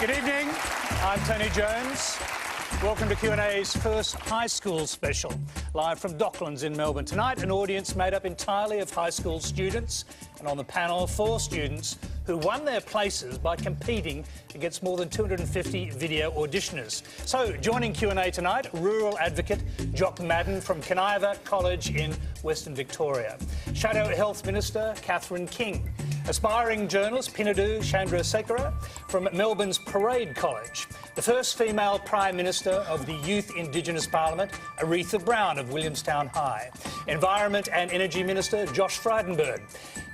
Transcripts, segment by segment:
Good evening. I'm Tony Jones. Welcome to Q&A's first high school special, live from Docklands in Melbourne. Tonight, an audience made up entirely of high school students, and on the panel, 4 students who won their places by competing against more than 250 video auditioners. So, joining Q&A tonight, rural advocate Jock Madden from Canaiva College in Western Victoria, Shadow Health Minister Catherine King, aspiring journalist Pinadu Chandrasekera from Melbourne's Parade College, the first female Prime Minister of the Youth Indigenous Parliament, Aretha Brown of Williamstown High, Environment and Energy Minister Josh Frydenberg,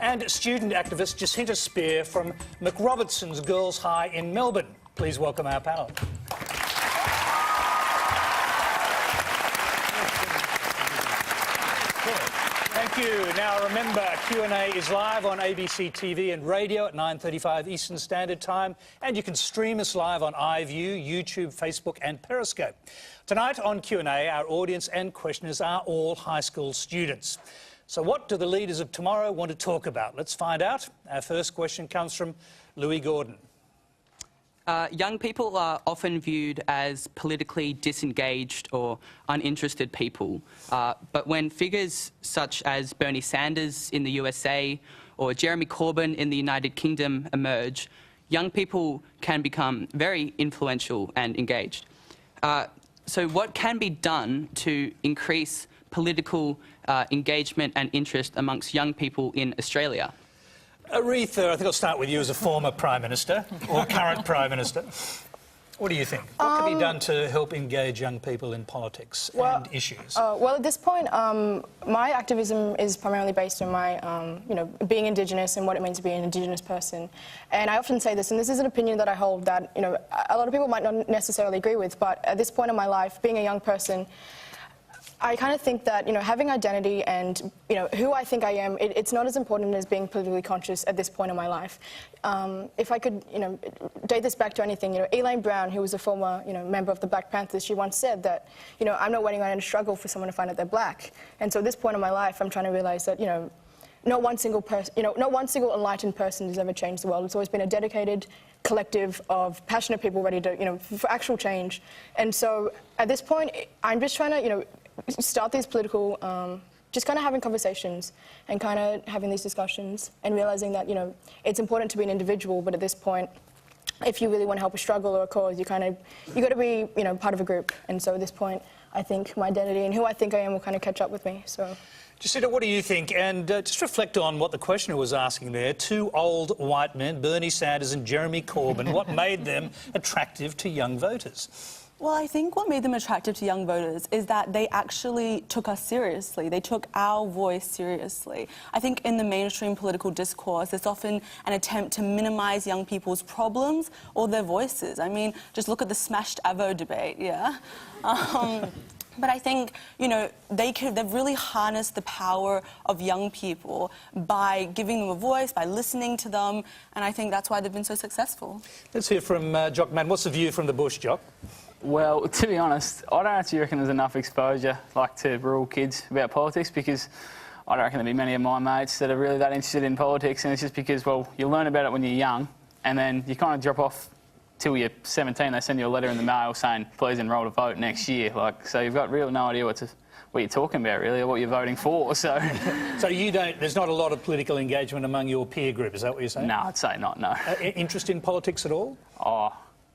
and student activist Jacinta Spear from McRobertson's Girls High in Melbourne. Please welcome our panel. Thank you. Now remember, Q&A is live on ABC TV and radio at 9:35 Eastern Standard Time, and you can stream us live on iView, YouTube, Facebook and Periscope. Tonight on Q&A, our audience and questioners are all high school students. So what do the leaders of tomorrow want to talk about? Let's find out. Our first question comes from Louis Gordon. Young people are often viewed as politically disengaged or uninterested people. But when figures such as Bernie Sanders in the USA or Jeremy Corbyn in the United Kingdom emerge, young people can become very influential and engaged. So what can be done to increase political engagement and interest amongst young people in Australia? Aretha, I think I'll start with you as a former Prime Minister, or current Prime Minister. What do you think? What can be done to help engage young people in politics and issues? Well, at this point, my activism is primarily based on my, being Indigenous and what it means to be an Indigenous person. And I often say this, and this is an opinion that I hold that, a lot of people might not necessarily agree with, but at this point in my life, being a young person, I kind of think that, having identity and, who I think I am, it's not as important as being politically conscious at this point in my life. If I could, date this back to anything, Elaine Brown, who was a former, member of the Black Panthers, she once said that, I'm not waiting on any struggle for someone to find out they're black. And so at this point in my life, I'm trying to realise that, not one single person, not one single enlightened person has ever changed the world. It's always been a dedicated collective of passionate people ready to, for actual change. And so at this point, I'm just trying to, start these political, just kind of having conversations and kind of having these discussions and realising that, it's important to be an individual, but at this point, if you really want to help a struggle or a cause, you got to be, part of a group. And so at this point, I think my identity and who I think I am will kind of catch up with me, so. Jacinta, what do you think? And just reflect on what the questioner was asking there. 2 old white men, Bernie Sanders and Jeremy Corbyn, what made them attractive to young voters? Well, I think what made them attractive to young voters is that they actually took us seriously. They took our voice seriously. I think in the mainstream political discourse, there's often an attempt to minimise young people's problems or their voices. I mean, just look at the smashed Avo debate, yeah? But I think, they've really harnessed the power of young people by giving them a voice, by listening to them, and I think that's why they've been so successful. Let's hear from Jock Madden. What's the view from the bush, Jock? Well, to be honest, I don't actually reckon there's enough exposure, to rural kids about politics, because I don't reckon there'll be many of my mates that are really that interested in politics, and it's just because, well, you learn about it when you're young, and then you kind of drop off till you're 17. They send you a letter in the mail saying, please enrol to vote next year. So you've got really no idea what you're talking about, really, or what you're voting for, so... So there's not a lot of political engagement among your peer group, is that what you're saying? No, I'd say not, no. Interest in politics at all? Oh,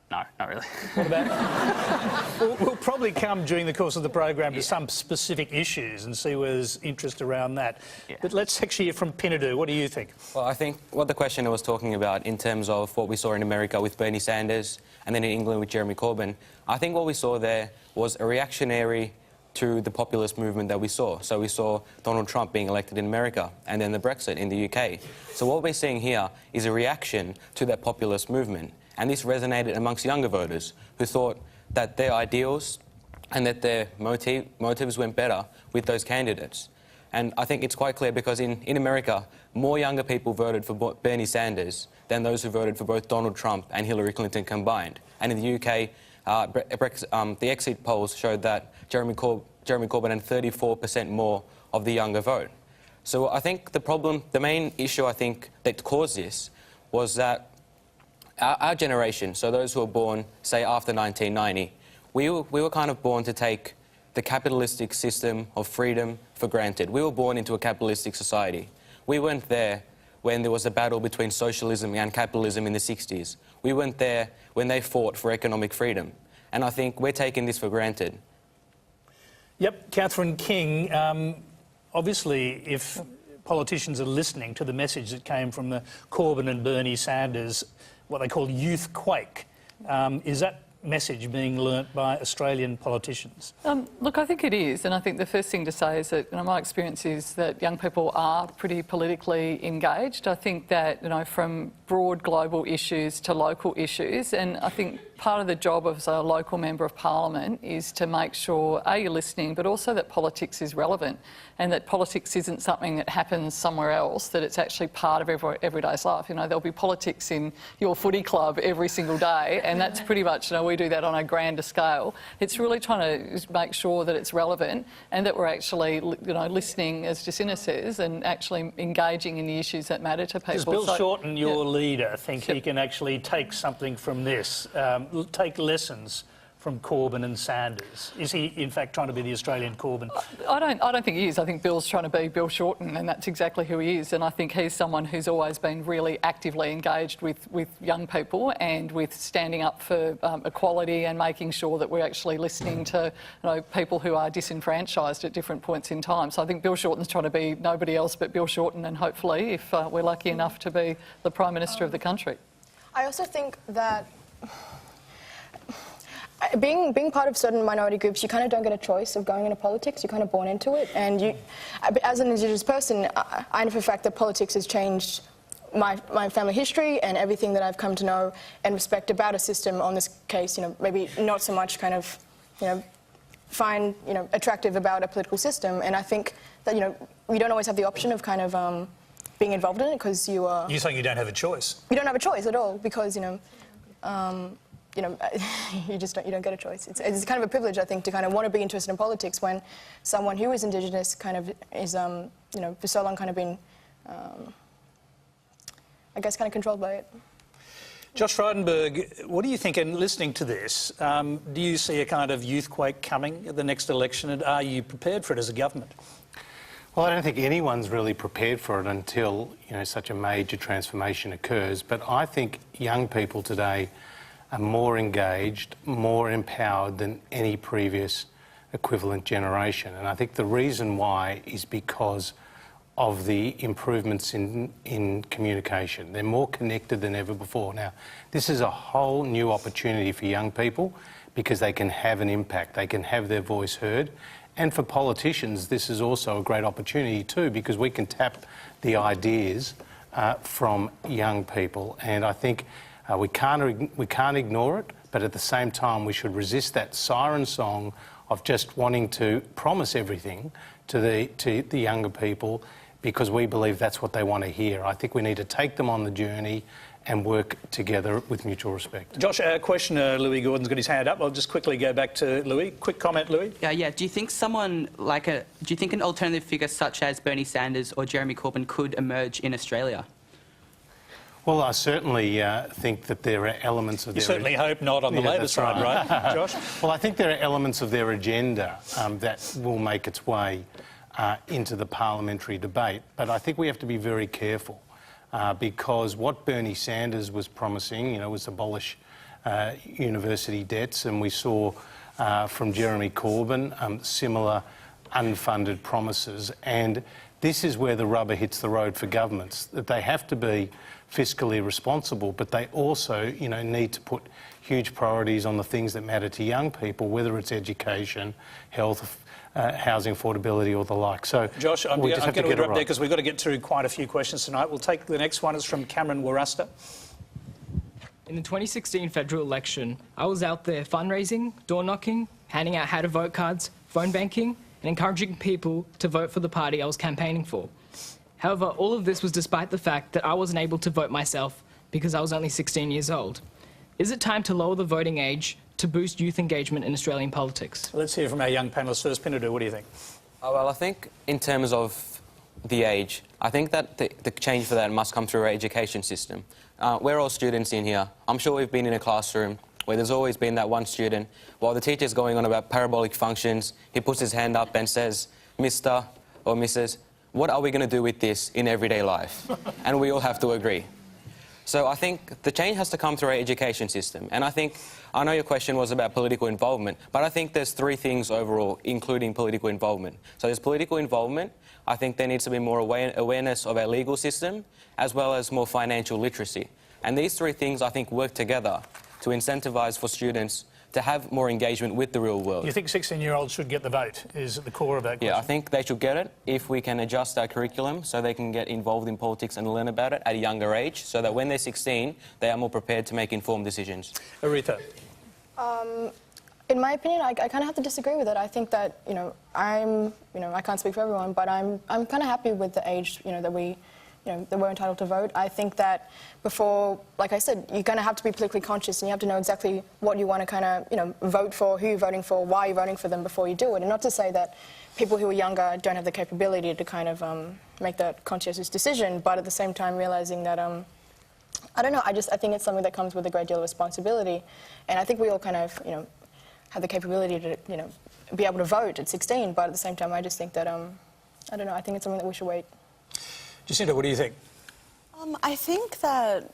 no, not really. What about... We'll probably come during the course of the program to some specific issues and see where there's interest around that. Yeah. But let's actually hear from Pinadu. What do you think? Well, I think what the questioner was talking about in terms of what we saw in America with Bernie Sanders and then in England with Jeremy Corbyn, I think what we saw there was a reactionary to the populist movement that we saw. So we saw Donald Trump being elected in America and then the Brexit in the UK. So what we're seeing here is a reaction to that populist movement. And this resonated amongst younger voters who thought that their ideals and that their motives went better with those candidates. And I think it's quite clear because in America, more younger people voted for Bernie Sanders than those who voted for both Donald Trump and Hillary Clinton combined. And in the UK, the exit polls showed that Jeremy Corbyn had 34% more of the younger vote. So I think the main issue I think that caused this was that our generation, so those who were born, say, after 1990, we were kind of born to take the capitalistic system of freedom for granted. We were born into a capitalistic society. We weren't there when there was a battle between socialism and capitalism in the 60s. We weren't there when they fought for economic freedom. And I think we're taking this for granted. Yep, Catherine King, obviously if politicians are listening to the message that came from the Corbyn and Bernie Sanders, what they call youth quake, is that message being learnt by Australian politicians? Look, I think it is, and I think the first thing to say is that, my experience is that young people are pretty politically engaged. I think that, from broad global issues to local issues, and I think part of the job of a local member of parliament is to make sure, A, you're listening, but also that politics is relevant and that politics isn't something that happens somewhere else, that it's actually part of everyday's life. There'll be politics in your footy club every single day, and that's pretty much, we do that on a grander scale. It's really trying to make sure that it's relevant and that we're actually, listening, as Jacinta says, and actually engaging in the issues that matter to people. Does Bill Shorten, your leader, think he can actually take something from this, take lessons from Corbyn and Sanders? Is he, in fact, trying to be the Australian Corbyn? I don't think he is. I think Bill's trying to be Bill Shorten, and that's exactly who he is. And I think he's someone who's always been really actively engaged with young people and with standing up for equality and making sure that we're actually listening to people who are disenfranchised at different points in time. So I think Bill Shorten's trying to be nobody else but Bill Shorten, and hopefully, if we're lucky enough to be the Prime Minister of the country. I also think that being part of certain minority groups, you kind of don't get a choice of going into politics. You're kind of born into it. And as an Indigenous person, I know for a fact that politics has changed my family history and everything that I've come to know and respect about a system. On this case, maybe not so much kind of, find, attractive about a political system. And I think that, we don't always have the option of kind of being involved in it because you are... You're saying you don't have a choice? You don't have a choice at all because, you don't get a choice. It's kind of a privilege, I think, to kind of want to be interested in politics when someone who is Indigenous kind of is, for so long kind of been, I guess, kind of controlled by it. Josh Frydenberg, what do you think, in listening to this, do you see a kind of youth quake coming at the next election, and are you prepared for it as a government? Well, I don't think anyone's really prepared for it until, such a major transformation occurs. But I think young people today are more engaged, more empowered than any previous equivalent generation. And I think the reason why is because of the improvements in communication. They're more connected than ever before. Now, this is a whole new opportunity for young people because they can have an impact, they can have their voice heard. And for politicians, this is also a great opportunity too, because we can tap the ideas from young people. And I think we can't ignore it, but at the same time we should resist that siren song of just wanting to promise everything to the younger people because we believe that's what they want to hear. I think we need to take them on the journey and work together with mutual respect. Josh, our questioner, Louis Gordon's got his hand up. I'll just quickly go back to Louis. Quick comment, Louis? Yeah. Do you think do you think an alternative figure such as Bernie Sanders or Jeremy Corbyn could emerge in Australia? Well, I certainly think that there are elements of their... You certainly hope not on the Labor side, right, Josh? Well, I think there are elements of their agenda that will make its way into the parliamentary debate. But I think we have to be very careful because what Bernie Sanders was promising, was abolish university debts, and we saw from Jeremy Corbyn similar unfunded promises. And this is where the rubber hits the road for governments, that they have to be fiscally responsible, but they also, need to put huge priorities on the things that matter to young people, whether it's education, health, housing affordability or the like. So, Josh, I'm going to interrupt there because we've got to get through quite a few questions tonight. We'll take the next one. It's from Cameron Warasta. In the 2016 federal election, I was out there fundraising, door knocking, handing out how to vote cards, phone banking, and encouraging people to vote for the party I was campaigning for. However, all of this was despite the fact that I wasn't able to vote myself because I was only 16 years old. Is it time to lower the voting age to boost youth engagement in Australian politics? Let's hear from our young panellists first. Pinadu, what do you think? Well, I think in terms of the age, I think that the change for that must come through our education system. We're all students in here. I'm sure we've been in a classroom where there's always been that one student, while the teacher's going on about parabolic functions, he puts his hand up and says, Mr. or Mrs., what are we going to do with this in everyday life? And we all have to agree. So I think the change has to come through our education system. And I know your question was about political involvement, but I think there's three things overall, including political involvement. So there's political involvement. I think there needs to be more awareness of our legal system, as well as more financial literacy. And these three things, I think, work together to incentivise for students to have more engagement with the real world. You think 16-year-olds should get the vote, is at the core of that question? Yeah, I think they should get it if we can adjust our curriculum so they can get involved in politics and learn about it at a younger age, so that when they're 16, they are more prepared to make informed decisions. Aretha? In my opinion, I kind of have to disagree with it. I think that, I can't speak for everyone, but I'm kind of happy with the age, that we're entitled to vote. I think that before, like I said, you're going to have to be politically conscious and you have to know exactly what you want to kind of, vote for, who you're voting for, why you're voting for them before you do it. And not to say that people who are younger don't have the capability to kind of make that conscientious decision, but at the same time realising that, I don't know, I think it's something that comes with a great deal of responsibility. And I think we all kind of, have the capability to, be able to vote at 16, but at the same time I just think that, I don't know, I think it's something that we should wait. Jacinta, what do you think? I think that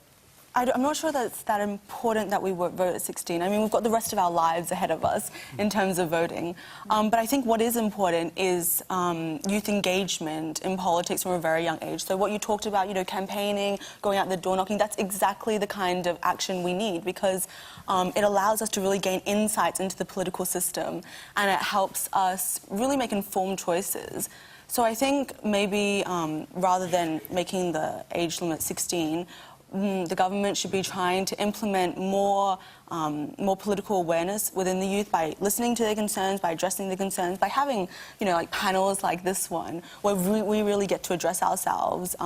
I'm not sure that it's that important that we vote at 16. I mean, we've got the rest of our lives ahead of us in terms of voting. But I think what is important is youth engagement in politics from a very young age. So what you talked about, campaigning, going out the door knocking, that's exactly the kind of action we need, because it allows us to really gain insights into the political system, and it helps us really make informed choices. So I think maybe rather than making the age limit 16, the government should be trying to implement more political awareness within the youth by listening to their concerns, by addressing their concerns, by having, like panels like this one, where we really get to address ourselves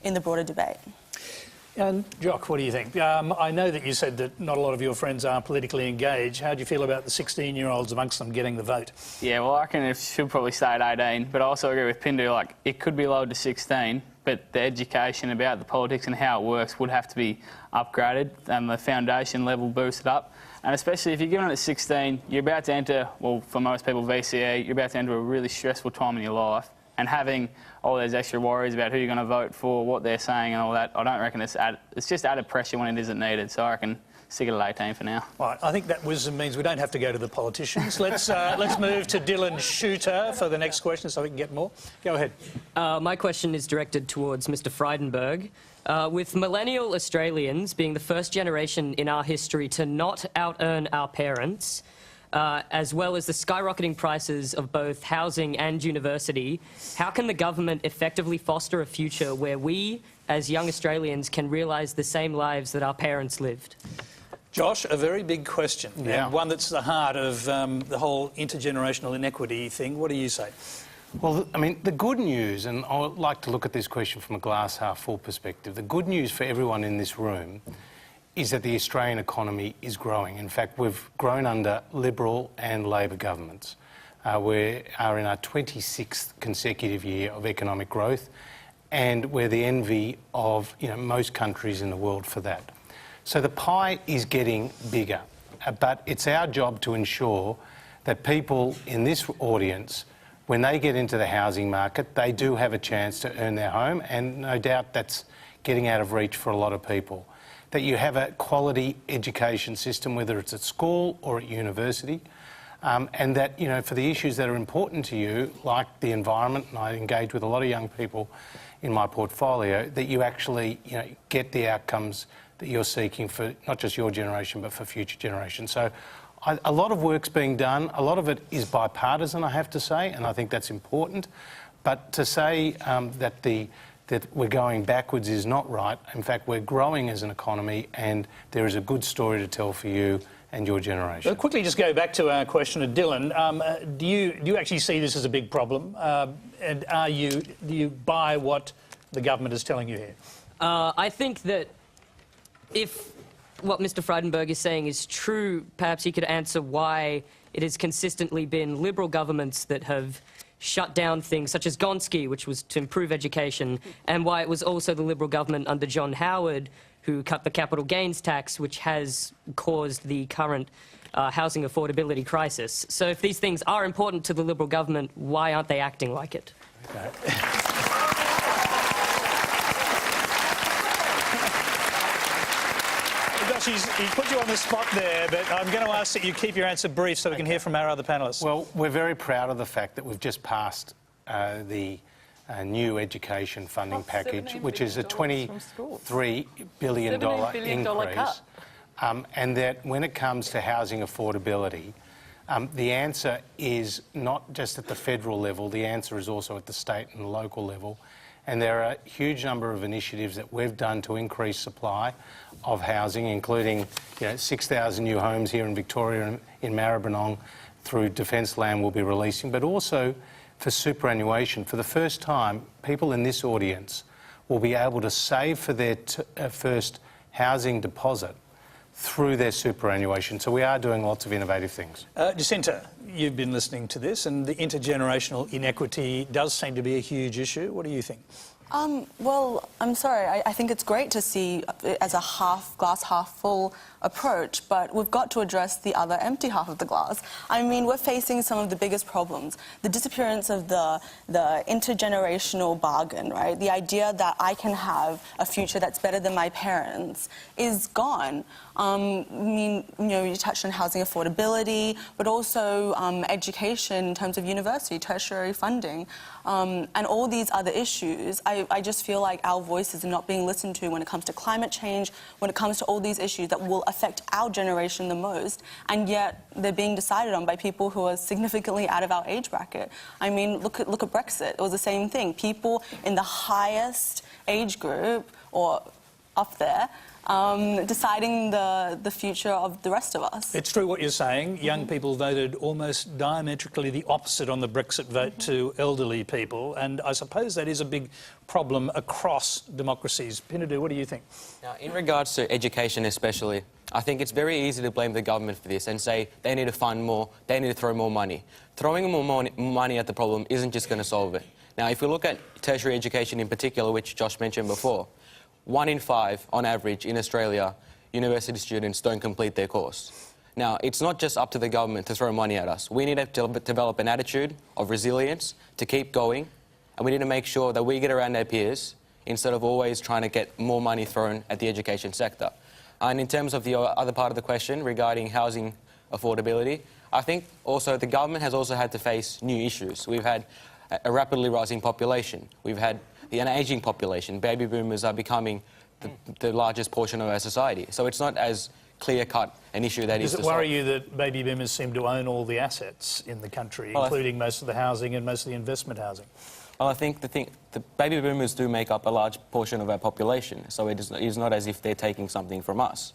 in the broader debate. And Jock, what do you think? I know that you said that not a lot of your friends are politically engaged. How do you feel about the 16-year-olds amongst them getting the vote? Yeah, well, I reckon it should probably stay at 18, but I also agree with Pindu, it could be lowered to 16, but the education about the politics and how it works would have to be upgraded and the foundation level boosted up. And especially if you're given it at 16, you're about to enter, well, for most people, VCE, you're about to enter a really stressful time in your life. And having all those extra worries about who you're going to vote for, what they're saying and all that, I don't reckon it's just added pressure when it isn't needed. So I reckon stick it at 18 for now. Right, I think that wisdom means we don't have to go to the politicians. Let's move to Dylan Shooter for the next question so we can get more. Go ahead. My question is directed towards Mr. Frydenberg. With millennial Australians being the first generation in our history to not out-earn our parents, as well as the skyrocketing prices of both housing and university, how can the government effectively foster a future where we, as young Australians, can realise the same lives that our parents lived? Josh, a very big question, yeah. and one that's the heart of the whole intergenerational inequity thing. What do you say? Well, I mean, the good news, and I would like to look at this question from a glass half full perspective, the good news for everyone in this room is that the Australian economy is growing. In fact, we've grown under Liberal and Labor governments. We are in our 26th consecutive year of economic growth, and we're the envy of most countries in the world for that. So the pie is getting bigger, but it's our job to ensure that people in this audience, when they get into the housing market, they do have a chance to earn their home, and no doubt that's getting out of reach for a lot of people. That you have a quality education system, whether it's at school or at university, and that, for the issues that are important to you, like the environment, and I engage with a lot of young people in my portfolio, that you actually, get the outcomes that you're seeking for not just your generation, but for future generations. So a lot of work's being done. A lot of it is bipartisan, I have to say, and I think that's important. But to say that we're going backwards is not right. In fact, we're growing as an economy, and there is a good story to tell for you and your generation. Well, quickly just go back to our question of Dylan. Do you actually see this as a big problem? And do you buy what the government is telling you here? I think that if what Mr. Frydenberg is saying is true, perhaps he could answer why it has consistently been Liberal governments that have shut down things such as Gonski, which was to improve education, and why it was also the Liberal government under John Howard who cut the capital gains tax, which has caused the current housing affordability crisis. So if these things are important to the Liberal government, why aren't they acting like it? Okay. Josh, he put you on the spot there, but I'm going to ask that you keep your answer brief so we can hear from our other panellists. Well, we're very proud of the fact that we've just passed the new education funding package, which is a $23 billion increase. Cut. And that when it comes to housing affordability, the answer is not just at the federal level, the answer is also at the state and local level. And there are a huge number of initiatives that we've done to increase supply of housing, including 6,000 new homes here in Victoria and in Maribyrnong through Defence Land we'll be releasing, but also for superannuation. For the first time, people in this audience will be able to save for their first housing deposit through their superannuation. So we are doing lots of innovative things. Jacinta, you've been listening to this, and the intergenerational inequity does seem to be a huge issue. What do you think? Well, I'm sorry. I think it's great to see it as a glass half full approach, but we've got to address the other empty half of the glass. I mean, we're facing some of the biggest problems. The disappearance of the intergenerational bargain, right? The idea that I can have a future that's better than my parents is gone. I mean, you touched on housing affordability, but also education in terms of university, tertiary funding, and all these other issues. I just feel like our voices are not being listened to when it comes to climate change, when it comes to all these issues that will affect our generation the most, and yet they're being decided on by people who are significantly out of our age bracket. I mean, look at Brexit. It was the same thing. People in the highest age group, or up there, deciding the future of the rest of us. It's true what you're saying. Young people voted almost diametrically the opposite on the Brexit vote to elderly people, and I suppose that is a big problem across democracies. Pinadu, what do you think? Now, in regards to education especially, I think it's very easy to blame the government for this and say they need to fund more, they need to throw more money. Throwing more money at the problem isn't just going to solve it. Now, if we look at tertiary education in particular, which Josh mentioned before, 1 in 5, on average, in Australia, university students don't complete their course. Now, it's not just up to the government to throw money at us. We need to develop an attitude of resilience to keep going, and we need to make sure that we get around our peers instead of always trying to get more money thrown at the education sector. And in terms of the other part of the question regarding housing affordability, I think also the government has also had to face new issues. We've had a rapidly rising population. We've had an ageing population. Baby boomers are becoming the largest portion of our society. So it's not as clear-cut an issue that is to solve. Does it worry you that baby boomers seem to own all the assets in the country, including most of the housing and most of the investment housing? Well, I think the baby boomers do make up a large portion of our population, so it is not as if they're taking something from us.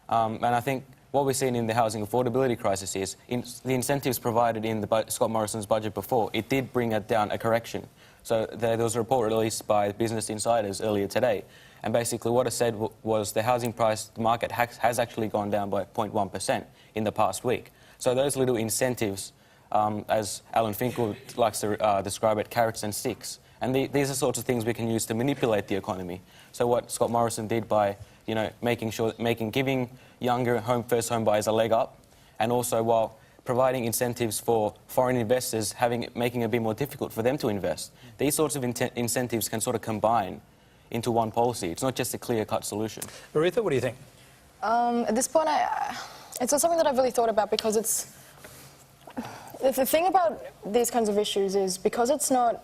And I think what we're seeing in the housing affordability crisis is the incentives provided in Scott Morrison's budget before, it did bring it down a correction. So there was a report released by Business Insiders earlier today, and basically what it said was the housing price market has actually gone down by 0.1% in the past week. So those little incentives, as Alan Finkel likes to describe it, carrots and sticks. And these are sorts of things we can use to manipulate the economy. So what Scott Morrison did by giving younger first home buyers a leg up, and also while providing incentives for foreign investors, making it a bit more difficult for them to invest. These sorts of incentives can sort of combine into one policy. It's not just a clear-cut solution. Aretha, what do you think? At this point, it's not something that I've really thought about, because it's... The thing about these kinds of issues is because it's not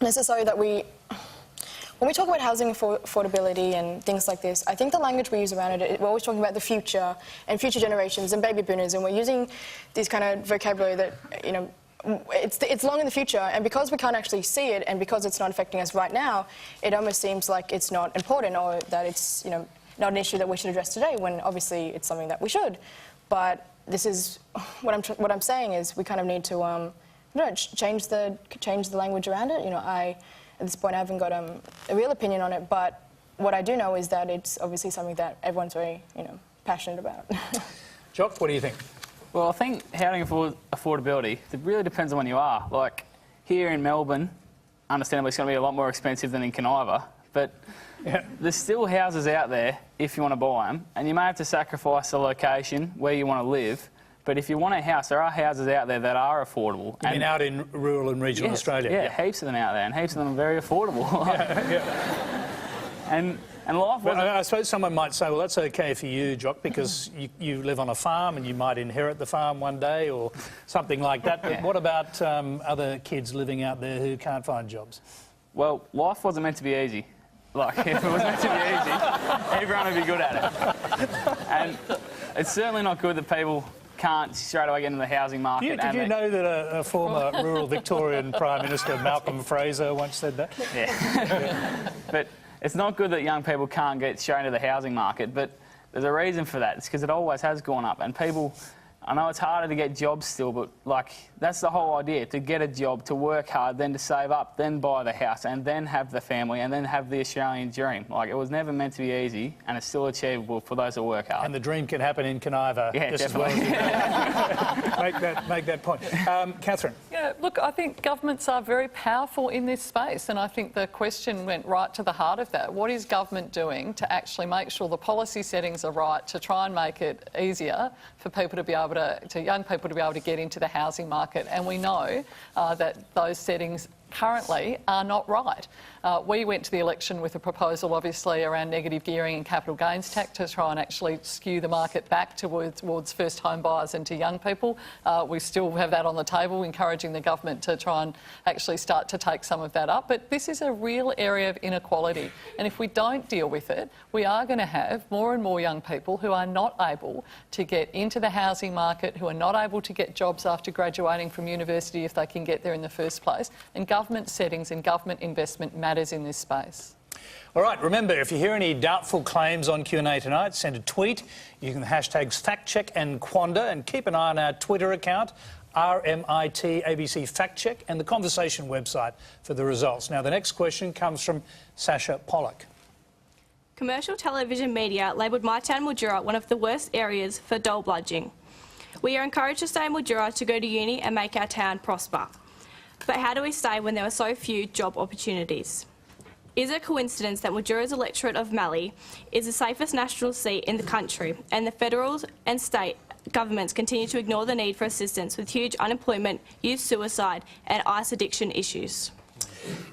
necessary that when we talk about housing affordability and things like this, I think the language we use around it, we're always talking about the future and future generations and baby boomers, and we're using these kind of vocabulary that, it's long in the future, and because we can't actually see it and because it's not affecting us right now, it almost seems like it's not important, or that it's, not an issue that we should address today, when obviously it's something that we should. But this is, what I'm saying is we kind of need to, change the language around it. At this point, I haven't got a real opinion on it, but what I do know is that it's obviously something that everyone's very, passionate about. Jock, what do you think? Well, I think housing affordability, it really depends on when you are. Like, here in Melbourne, understandably it's going to be a lot more expensive than in Kaniva, but there's still houses out there if you want to buy them, and you may have to sacrifice the location where you want to live. But if you want a house, there are houses out there that are affordable. You mean out in rural and regional Australia? Yeah, heaps of them out there, and heaps of them are very affordable. And life well, I suppose someone might say, well, that's okay for you, Jock, because you live on a farm and you might inherit the farm one day or something like that. But what about other kids living out there who can't find jobs? Well, life wasn't meant to be easy. Like, if it was meant to be easy, everyone would be good at it. And it's certainly not good that people can't straight away get into the housing market. Did you know that a former rural Victorian Prime Minister, Malcolm Fraser, once said that? Yeah. But it's not good that young people can't get straight into the housing market, but there's a reason for that. It's because it always has gone up, and people, I know it's harder to get jobs still, but like, that's the whole idea, to get a job, to work hard, then to save up, then buy the house, and then have the family, and then have the Australian dream. Like, it was never meant to be easy, and it's still achievable for those that work hard. And the dream can happen in Kaniva just as well. Make that point. Catherine? Yeah, look, I think governments are very powerful in this space, and I think the question went right to the heart of that. What is government doing to actually make sure the policy settings are right to try and make it easier for people to be able to young people to be able to get into the housing market? And we know that those settings currently are not right. We went to the election with a proposal, obviously, around negative gearing and capital gains tax to try and actually skew the market back towards first home buyers and to young people. We still have that on the table, encouraging the government to try and actually start to take some of that up. But this is a real area of inequality. And if we don't deal with it, we are going to have more and more young people who are not able to get into the housing market, who are not able to get jobs after graduating from university if they can get there in the first place. And government settings and government investment matters in this space. All right, remember, if you hear any doubtful claims on Q&A tonight, send a tweet using the hashtags FactCheck and Quanda, and keep an eye on our Twitter account, RMIT ABC Fact Check, and the Conversation website for the results. Now, the next question comes from Sasha Pollock. Commercial television media labelled my town Mildura one of the worst areas for dole bludging. We are encouraged to stay in Mildura to go to uni and make our town prosper. But how do we stay when there are so few job opportunities? Is it a coincidence that Mildura's electorate of Mallee is the safest national seat in the country, and the federal and state governments continue to ignore the need for assistance with huge unemployment, youth suicide and ice addiction issues?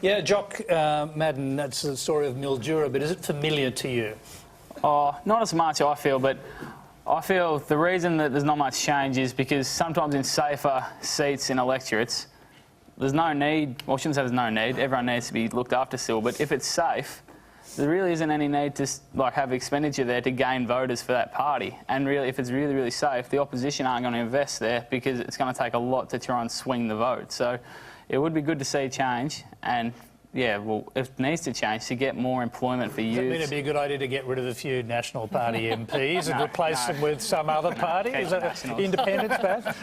Yeah, Jock Madden, that's the story of Mildura, but is it familiar to you? Oh, not as much, I feel, but I feel the reason that there's not much change is because sometimes in safer seats in electorates, there's no need, well, I shouldn't say there's no need, everyone needs to be looked after still, but if it's safe, there really isn't any need to have expenditure there to gain voters for that party. And really, if it's really, really safe, the opposition aren't going to invest there because it's going to take a lot to try and swing the vote. So it would be good to see change, and yeah, well, it needs to change to get more employment for youth. Does that mean it'd be a good idea to get rid of a few National Party MPs and replace them with some other party? Is that independence, perhaps?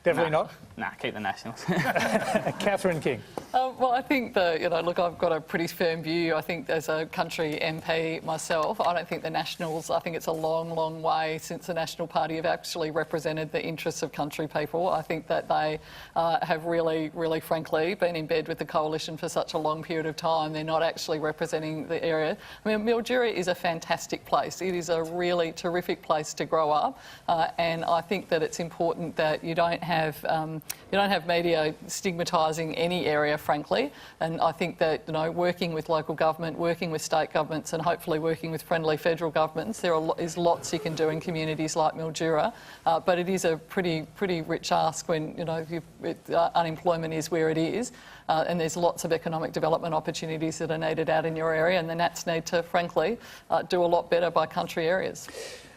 Definitely not? Nah, keep the Nationals. Catherine King. Well, I think look, I've got a pretty firm view. I think as a country MP myself, I don't think the Nationals, I think it's a long, long way since the National Party have actually represented the interests of country people. I think that they have really, really frankly been in bed with the coalition for such a long period of time. They're not actually representing the area. I mean, Mildura is a fantastic place. It is a really terrific place to grow up, and I think that it's important that you don't have media stigmatising any area, frankly. And I think that working with local government, working with state governments, and hopefully working with friendly federal governments, there is lots you can do in communities like Mildura. But it is a pretty rich ask when unemployment is where it is, and there's lots of economic development opportunities that are needed out in your area, and the Nats need to, frankly, do a lot better by country areas.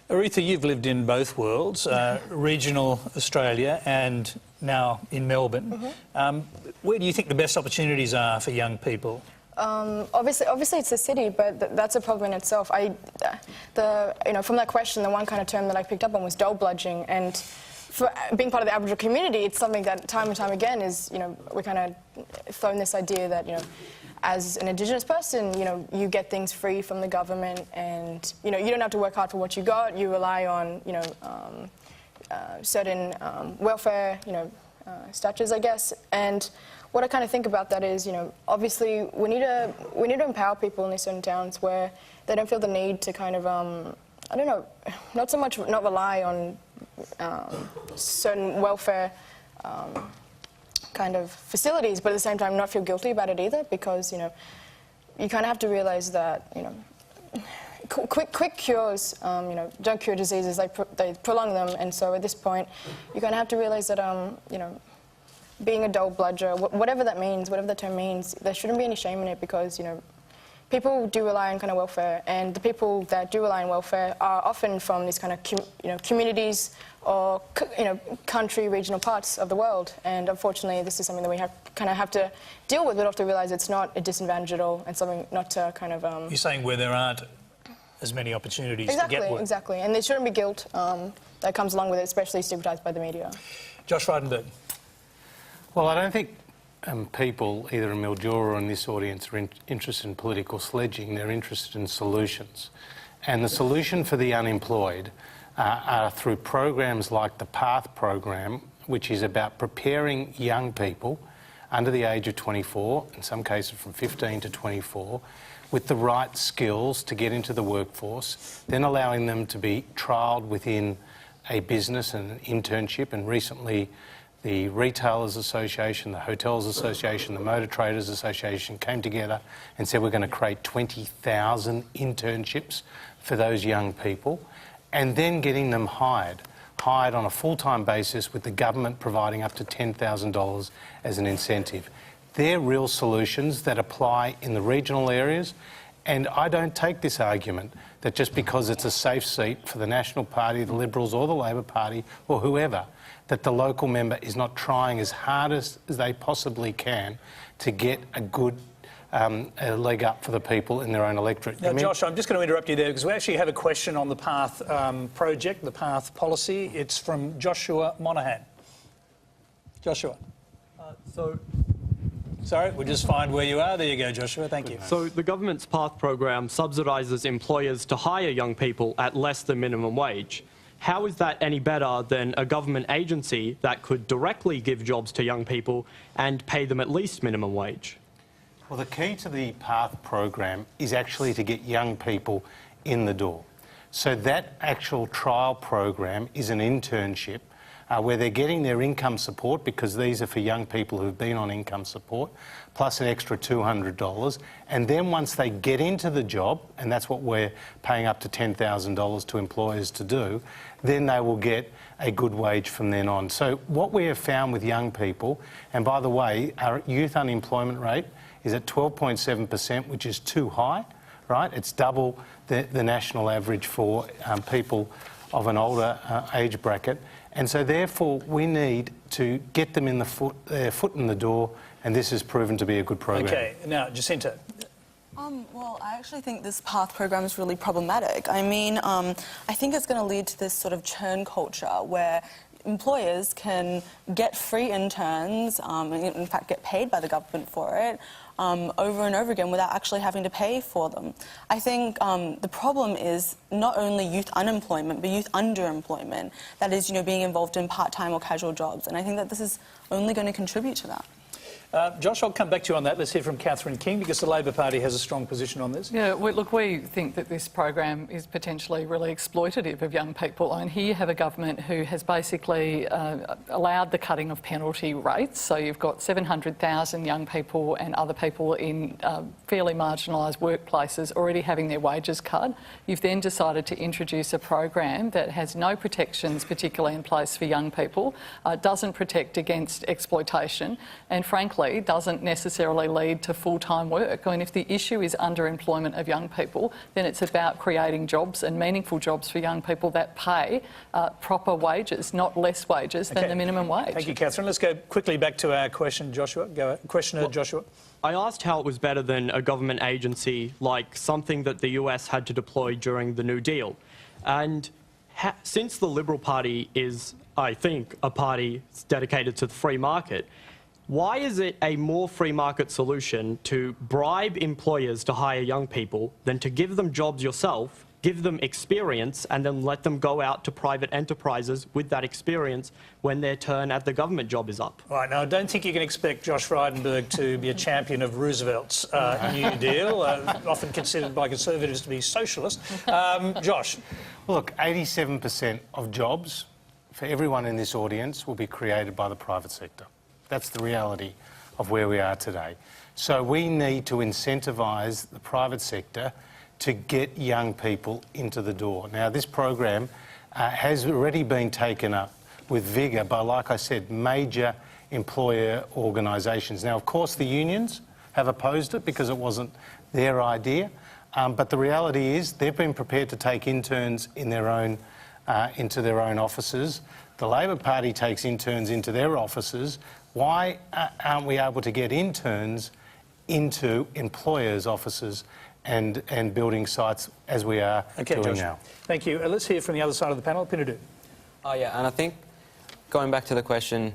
Aretha, you've lived in both worlds, regional Australia and now in Melbourne. Where do you think the best opportunities are for young people? Obviously it's the city, but that's a problem in itself. From that question, the one kind of term that I picked up on was dole bludging, and for being part of the Aboriginal community, it's something that time and time again is, we're kind of thrown this idea that, as an Indigenous person, you get things free from the government, and you don't have to work hard for what you got. You rely on certain welfare, statures, I guess. And what I kind of think about that is, obviously we need to empower people in these certain towns where they don't feel the need to kind of, I don't know, not so much not rely on certain welfare kind of facilities, but at the same time not feel guilty about it either, because you kind of have to realise that quick cures don't cure diseases, they prolong them. And so at this point you kind of have to realise that being a dole bludger, whatever that means, whatever the term means, there shouldn't be any shame in it, because people do rely on kind of welfare, and the people that do rely on welfare are often from these kind of communities or country, regional parts of the world. And unfortunately, this is something that we have to deal with. We have to realise it's not a disadvantage at all, and something not to kind of. You're saying where there aren't as many opportunities to get work. Exactly, and there shouldn't be guilt that comes along with it, especially stigmatised by the media. Josh Frydenberg. Well, I don't think people, either in Mildura or in this audience, are interested in political sledging. They're interested in solutions. And the solution for the unemployed are through programs like the PATH program, which is about preparing young people under the age of 24, in some cases from 15 to 24, with the right skills to get into the workforce, then allowing them to be trialled within a business and an internship. And recently the Retailers Association, the Hotels Association, the Motor Traders Association came together and said we're going to create 20,000 internships for those young people, and then getting them hired on a full-time basis, with the government providing up to $10,000 as an incentive. They're real solutions that apply in the regional areas, and I don't take this argument that just because it's a safe seat for the National Party, the Liberals or the Labor Party or whoever, that the local member is not trying as hard as they possibly can to get a good a leg up for the people in their own electorate. Now, Josh, I'm just going to interrupt you there, because we actually have a question on the PATH project, the PATH policy. It's from Joshua Monaghan. Joshua. Sorry, we'll just find where you are. There you go, Joshua. Thank you. So the government's PATH program subsidises employers to hire young people at less than minimum wage. How is that any better than a government agency that could directly give jobs to young people and pay them at least minimum wage? Well, the key to the PATH program is actually to get young people in the door. So that actual trial program is an internship where they're getting their income support, because these are for young people who've been on income support, plus an extra $200. And then once they get into the job, and that's what we're paying up to $10,000 to employers to do, then they will get a good wage from then on. So what we have found with young people, and by the way, our youth unemployment rate is at 12.7%, which is too high, right? It's double the national average for people of an older age bracket. And so therefore we need to get them in their foot in the door, and this has proven to be a good program. Okay, now Jacinta. Well, I actually think this PATH program is really problematic. I mean, I think it's going to lead to this sort of churn culture where employers can get free interns, in fact get paid by the government for it, over and over again without actually having to pay for them. I think the problem is not only youth unemployment, but youth underemployment, that is, being involved in part-time or casual jobs. And I think that this is only going to contribute to that. Josh, I'll come back to you on that. Let's hear from Catherine King, because the Labor Party has a strong position on this. Yeah, look, we think that this program is potentially really exploitative of young people. I mean, here you have a government who has basically allowed the cutting of penalty rates. So you've got 700,000 young people and other people in fairly marginalised workplaces already having their wages cut. You've then decided to introduce a program that has no protections particularly in place for young people, doesn't protect against exploitation, and frankly doesn't necessarily lead to full-time work. I mean, if the issue is underemployment of young people, then it's about creating jobs and meaningful jobs for young people that pay proper wages, not less wages than the minimum wage. Thank you, Catherine. Let's go quickly back to our question, Joshua. Joshua. I asked how it was better than a government agency like something that the US had to deploy during the New Deal. And since the Liberal Party is, I think, a party dedicated to the free market, why is it a more free market solution to bribe employers to hire young people than to give them jobs yourself, give them experience and then let them go out to private enterprises with that experience when their turn at the government job is up. Right, now I don't think you can expect Josh Frydenberg to be a champion of Roosevelt's New Deal, often considered by Conservatives to be socialist. Josh? Look, 87% of jobs for everyone in this audience will be created by the private sector. That's the reality of where we are today. So we need to incentivise the private sector to get young people into the door. Now, this program has already been taken up with vigour by, like I said, major employer organisations. Now, of course, the unions have opposed it because it wasn't their idea, but the reality is they've been prepared to take interns in their own, into their own offices. The Labor Party takes interns into their offices. Why aren't we able to get interns into employers' offices and building sites as we are doing Josh. now? Thank you. Let's hear from the other side of the panel. Pinadu. Oh, yeah, and I think going back to the question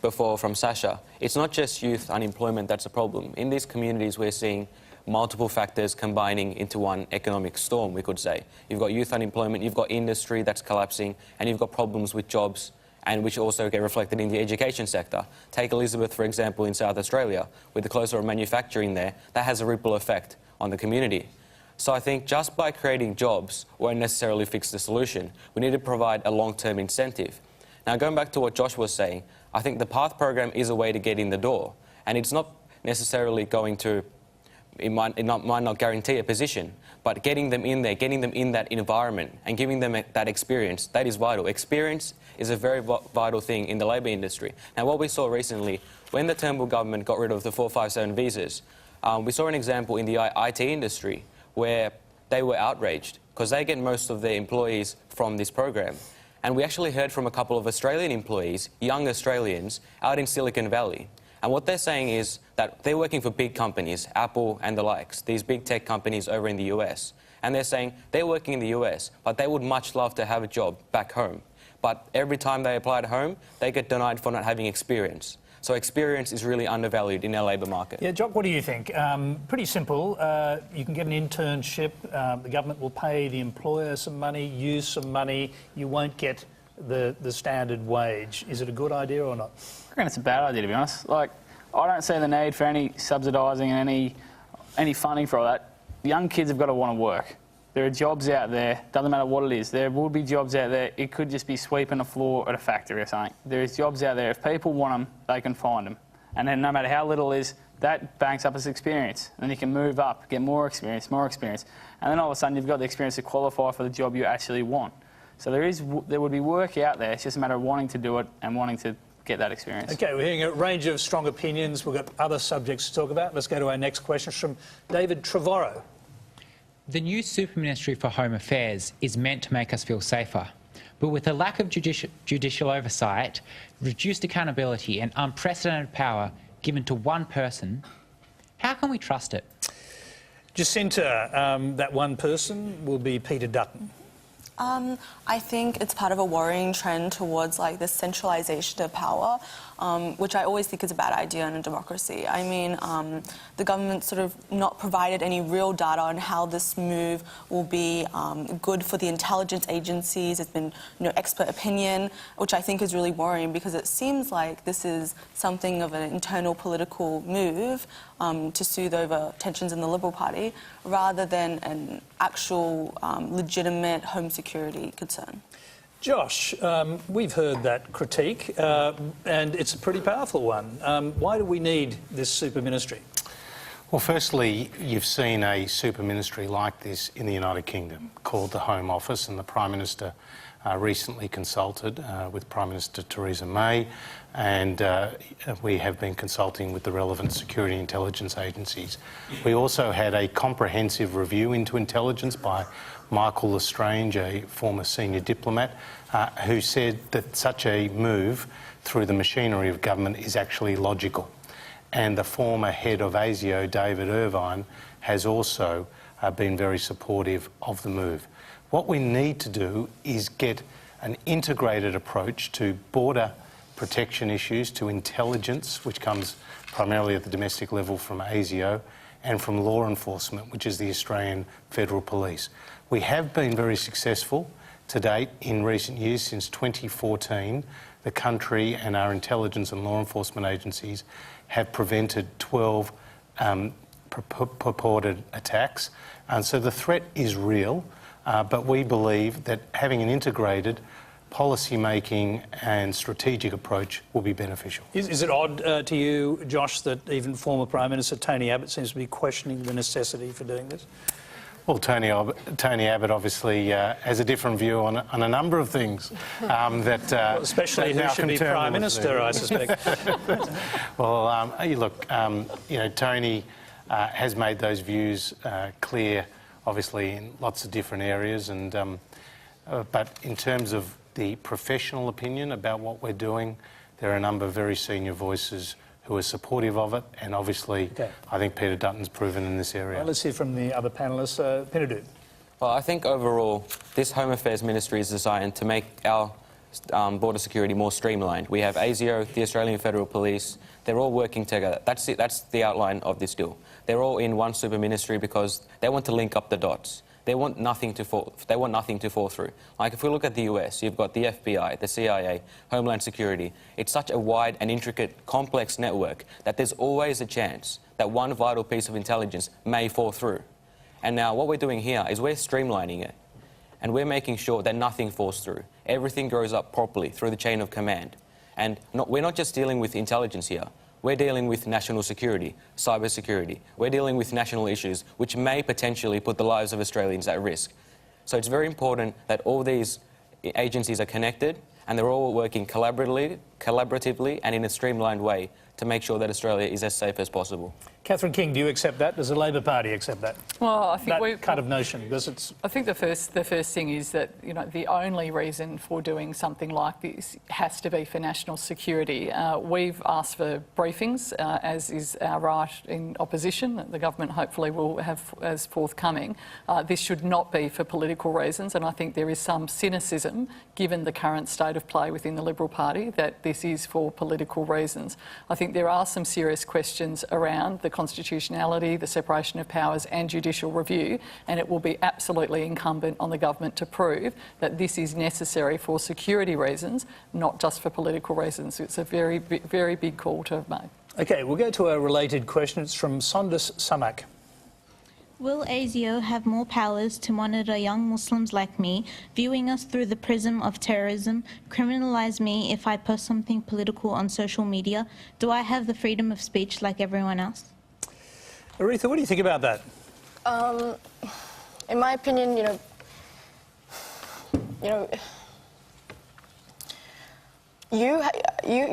before from Sasha, it's not just youth unemployment that's a problem. In these communities, we're seeing multiple factors combining into one economic storm, we could say. You've got youth unemployment, you've got industry that's collapsing, and you've got problems with jobs, and which also get reflected in the education sector. Take Elizabeth, for example, in South Australia, with the closure of manufacturing there, that has a ripple effect on the community. So I think just by creating jobs won't necessarily fix the solution. We need to provide a long-term incentive. Now, going back to what Josh was saying, I think the PATH program is a way to get in the door, and it's not necessarily going to, it might not guarantee a position, but getting them in there, getting them in that environment and giving them that experience, that is vital. Experience is a very vital thing in the labour industry. Now, what we saw recently, when the Turnbull government got rid of the 457 visas, we saw an example in the IT industry where they were outraged because they get most of their employees from this program. And we actually heard from a couple of Australian employees, young Australians, out in Silicon Valley. And what they're saying is that they're working for big companies, Apple and the likes, these big tech companies over in the US. And they're saying they're working in the US, but they would much love to have a job back home. But every time they apply at home, they get denied for not having experience. So experience is really undervalued in our labour market. Yeah, Jock, what do you think? Pretty simple. You can get an internship. The government will pay the employer some money, use some money. You won't get the standard wage. Is it a good idea or not? I reckon it's a bad idea, to be honest. Like, I don't see the need for any subsidising and any funding for all that. Young kids have got to want to work. There are jobs out there, doesn't matter what it is. There will be jobs out there. It could just be sweeping a floor at a factory or something. There is jobs out there. If people want them, they can find them. And then no matter how little it is, that banks up as experience. And then you can move up, get more experience. And then all of a sudden you've got the experience to qualify for the job you actually want. So there would be work out there. It's just a matter of wanting to do it and wanting to get that experience. OK, we're hearing a range of strong opinions. We've got other subjects to talk about. Let's go to our next question from David Trevorrow. The new Super Ministry for Home Affairs is meant to make us feel safer. But with a lack of judicial oversight, reduced accountability and unprecedented power given to one person, how can we trust it? Jacinta, that one person will be Peter Dutton. I think it's part of a worrying trend towards like this centralisation of power, which I always think is a bad idea in a democracy. I mean, the government sort of not provided any real data on how this move will be good for the intelligence agencies. It's been, expert opinion, which I think is really worrying because it seems like this is something of an internal political move to soothe over tensions in the Liberal Party, rather than an actual legitimate home security concern. Josh, we've heard that critique, and it's a pretty powerful one. Why do we need this super ministry? Well, firstly, you've seen a super ministry like this in the United Kingdom called the Home Office, and the Prime Minister recently consulted with Prime Minister Theresa May, and we have been consulting with the relevant security intelligence agencies. We also had a comprehensive review into intelligence by Michael L'Estrange, a former senior diplomat, who said that such a move through the machinery of government is actually logical. And the former head of ASIO, David Irvine, has also been very supportive of the move. What we need to do is get an integrated approach to border protection issues, to intelligence, which comes primarily at the domestic level from ASIO, and from law enforcement, which is the Australian Federal Police. We have been very successful to date in recent years. Since 2014, the country and our intelligence and law enforcement agencies have prevented 12 purported attacks. And so the threat is real, but we believe that having an integrated policy-making and strategic approach will be beneficial. Is it odd to you, Josh, that even former Prime Minister Tony Abbott seems to be questioning the necessity for doing this? Well, Tony Abbott obviously has a different view on a number of things. Well, especially who should be Prime Minister, I suspect. Well, look, you know, Tony has made those views clear, obviously, in lots of different areas. And but in terms of the professional opinion about what we're doing, there are a number of very senior voices who are supportive of it, and obviously I think Peter Dutton's proven in this area. Well, let's hear from the other panellists. Pinadu. Well, I think overall this Home Affairs Ministry is designed to make our border security more streamlined. We have ASIO, the Australian Federal Police, they're all working together. That's the outline of this deal. They're all in one super ministry because they want to link up the dots. They want nothing to fall through. Like if we look at the US, you've got the FBI, the CIA, Homeland Security. It's such a wide and intricate, complex network that there's always a chance that one vital piece of intelligence may fall through. And now what we're doing here is we're streamlining it. And we're making sure that nothing falls through. Everything goes up properly through the chain of command. And we're not just dealing with intelligence here. We're dealing with national security, cyber security. We're dealing with national issues which may potentially put the lives of Australians at risk. So it's very important that all these agencies are connected and they're all working collaboratively and in a streamlined way to make sure that Australia is as safe as possible. Catherine King, do you accept that? Does the Labor Party accept that? Well, I think that kind of notion, because it's... I think the first thing is that, you know, the only reason for doing something like this has to be for national security. We've asked for briefings, as is our right in opposition, that the government hopefully will have as forthcoming. This should not be for political reasons, and I think there is some cynicism, given the current state of play within the Liberal Party, that this is for political reasons. I think there are some serious questions around the constitutionality, the separation of powers and judicial review, and it will be absolutely incumbent on the government to prove that this is necessary for security reasons, not just for political reasons. It's a very, very big call to have made. OK, we'll go to a related question. It's from Sondus Samak. Will ASIO have more powers to monitor young Muslims like me, viewing us through the prism of terrorism, criminalise me if I post something political on social media? Do I have the freedom of speech like everyone else? Aretha, what do you think about that? In my opinion, you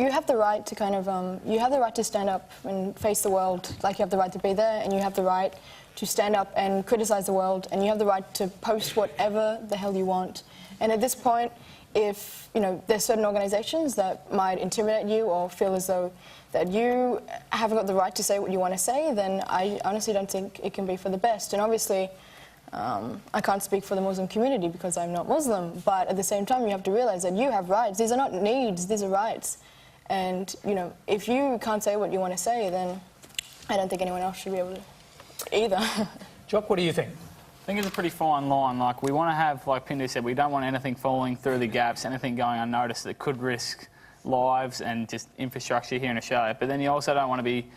have the right to kind of you have the right to stand up and face the world, like you have the right to be there, and you have the right to stand up and criticise the world, and you have the right to post whatever the hell you want. And at this point, if there's certain organisations that might intimidate you or feel as though that you haven't got the right to say what you want to say, then I honestly don't think it can be for the best. And obviously, I can't speak for the Muslim community because I'm not Muslim, but at the same time, you have to realise that you have rights. These are not needs, these are rights. And, if you can't say what you want to say, then I don't think anyone else should be able to either. Jock, what do you think? I think it's a pretty fine line. Like, we want to have, like Pindu said, we don't want anything falling through the gaps, anything going unnoticed that could risk lives and just infrastructure here in Australia. But then you also don't want to be,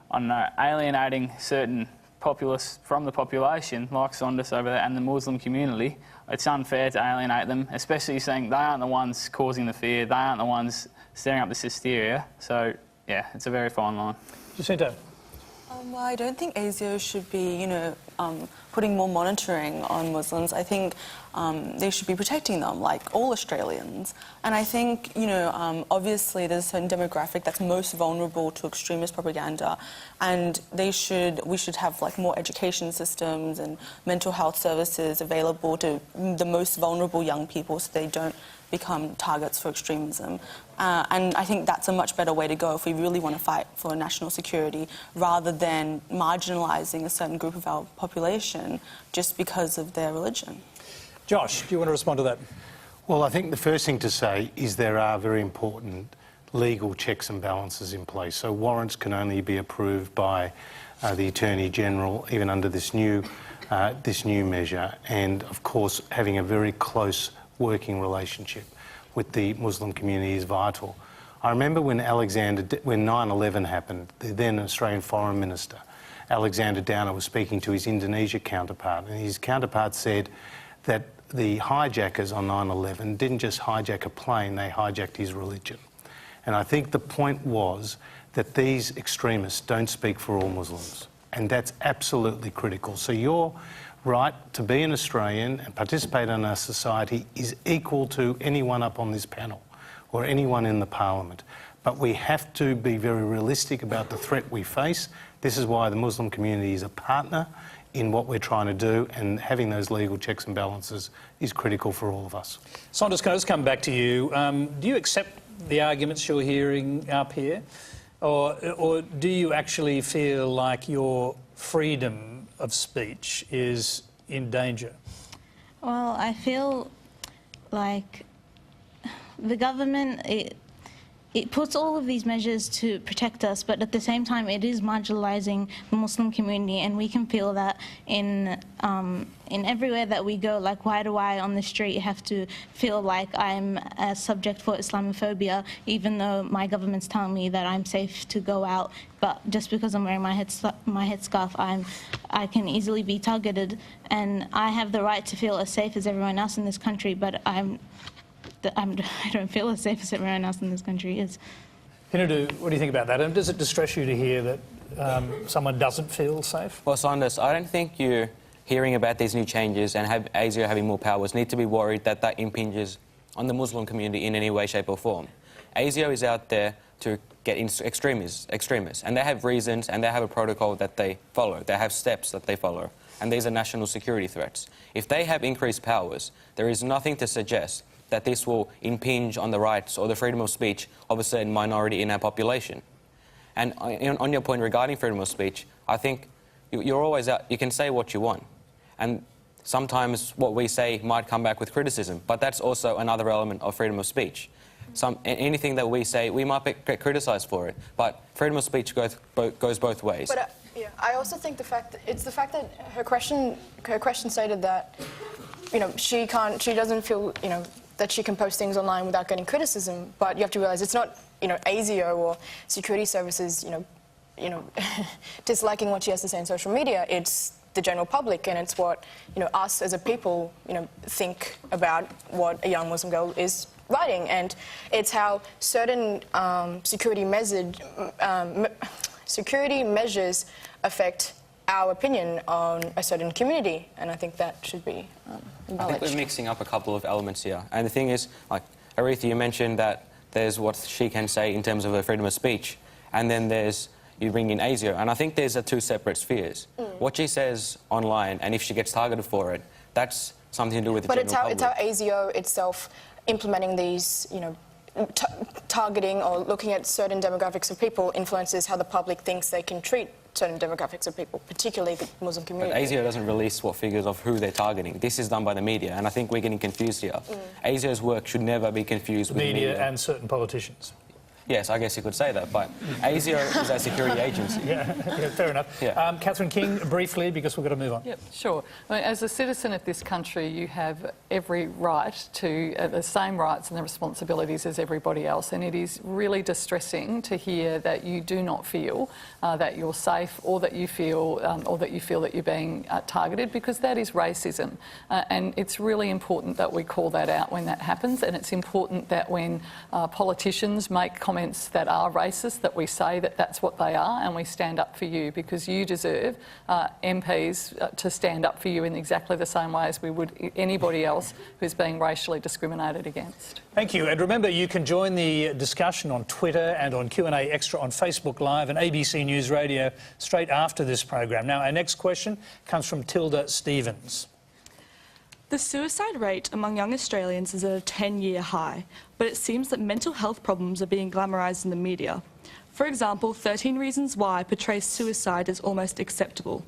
I don't know, alienating certain populace from the population, like Sondus over there, and the Muslim community. It's unfair to alienate them, especially saying they aren't the ones causing the fear, they aren't the ones stirring up this hysteria. So, yeah, it's a very fine line. Jacinta. Well, I don't think ASIO should be, putting more monitoring on Muslims. I think they should be protecting them, like all Australians. And I think, obviously there's a certain demographic that's most vulnerable to extremist propaganda, and we should have like more education systems and mental health services available to the most vulnerable young people so they don't become targets for extremism. And I think that's a much better way to go if we really want to fight for national security, rather than marginalising a certain group of our population just because of their religion. Josh, do you want to respond to that? Well, I think the first thing to say is there are very important legal checks and balances in place. So warrants can only be approved by the Attorney General, even under this new this new measure, and of course having a very close working relationship with the Muslim community is vital. I remember when 9/11 happened, the then Australian Foreign Minister, Alexander Downer, was speaking to his Indonesia counterpart, and his counterpart said that the hijackers on 9/11 didn't just hijack a plane, they hijacked his religion. And I think the point was that these extremists don't speak for all Muslims, and that's absolutely critical. So your right to be an Australian and participate in our society is equal to anyone up on this panel or anyone in the parliament. But we have to be very realistic about the threat we face. This is why the Muslim community is a partner in what we're trying to do, and having those legal checks and balances is critical for all of us. Saunders, can I just come back to you? Do you accept the arguments you're hearing up here? Or do you actually feel like your freedom of speech is in danger? Well, I feel like the government, it puts all of these measures to protect us, but at the same time it is marginalising the Muslim community, and we can feel that in everywhere that we go. Like, why do I on the street have to feel like I'm a subject for Islamophobia, even though my government's telling me that I'm safe to go out, but just because I'm wearing my headscarf, I can easily be targeted, and I have the right to feel as safe as everyone else in this country, but I don't feel as safe as everyone else in this country is. Hinadu, what do you think about that? And does it distress you to hear that someone doesn't feel safe? Well, Saunders, I don't think you hearing about these new changes and ASIO having more powers need to be worried that that impinges on the Muslim community in any way, shape or form. ASIO is out there to get extremists, and they have reasons and they have a protocol that they follow. They have steps that they follow, and these are national security threats. If they have increased powers, there is nothing to suggest that this will impinge on the rights or the freedom of speech of a certain minority in our population. And on your point regarding freedom of speech, I think you're always out, you can say what you want. And sometimes what we say might come back with criticism, but that's also another element of freedom of speech. Anything that we say, we might get criticised for it, but freedom of speech goes both ways. But yeah, I also think the fact that her question stated that, you know, she doesn't feel, you know, that she can post things online without getting criticism, but you have to realise it's not, you know, ASIO or security services, you know, disliking what she has to say on social media. It's the general public, and it's what, you know, us as a people, you know, think about what a young Muslim girl is writing, and it's how certain security measures affect our opinion on a certain community, and I think that should be acknowledged. I think we're mixing up a couple of elements here, and the thing is, like, Aretha, you mentioned that there's what she can say in terms of her freedom of speech, and then there's you bring in ASIO, and I think there's two separate spheres. What she says online, and if she gets targeted for it, that's something to do with the general public. But it's how ASIO itself implementing these, you know, targeting or looking at certain demographics of people influences how the public thinks they can treat certain demographics of people, particularly the Muslim community. But ASIO doesn't release what figures of who they're targeting. This is done by the media, and I think we're getting confused here. ASIO's work should never be confused with media and certain politicians. Yes, I guess you could say that, but ASIO is a security agency. Yeah, fair enough. Yeah. Catherine King, briefly, because we've got to move on. Yep, sure. I mean, as a citizen of this country, you have every right to the same rights and the responsibilities as everybody else, and it is really distressing to hear that you do not feel that you're safe, or that you feel that you're being targeted, because that is racism, and it's really important that we call that out when that happens, and it's important that when politicians make comments that are racist, that we say that that's what they are, and we stand up for you, because you deserve MPs to stand up for you in exactly the same way as we would anybody else who's being racially discriminated against. Thank you, and remember you can join the discussion on Twitter and on Q&A Extra on Facebook Live and ABC News Radio straight after this program. Now, our next question comes from Tilda Stevens. The suicide rate among young Australians is at a 10-year high, but it seems that mental health problems are being glamorised in the media. For example, 13 Reasons Why portrays suicide as almost acceptable.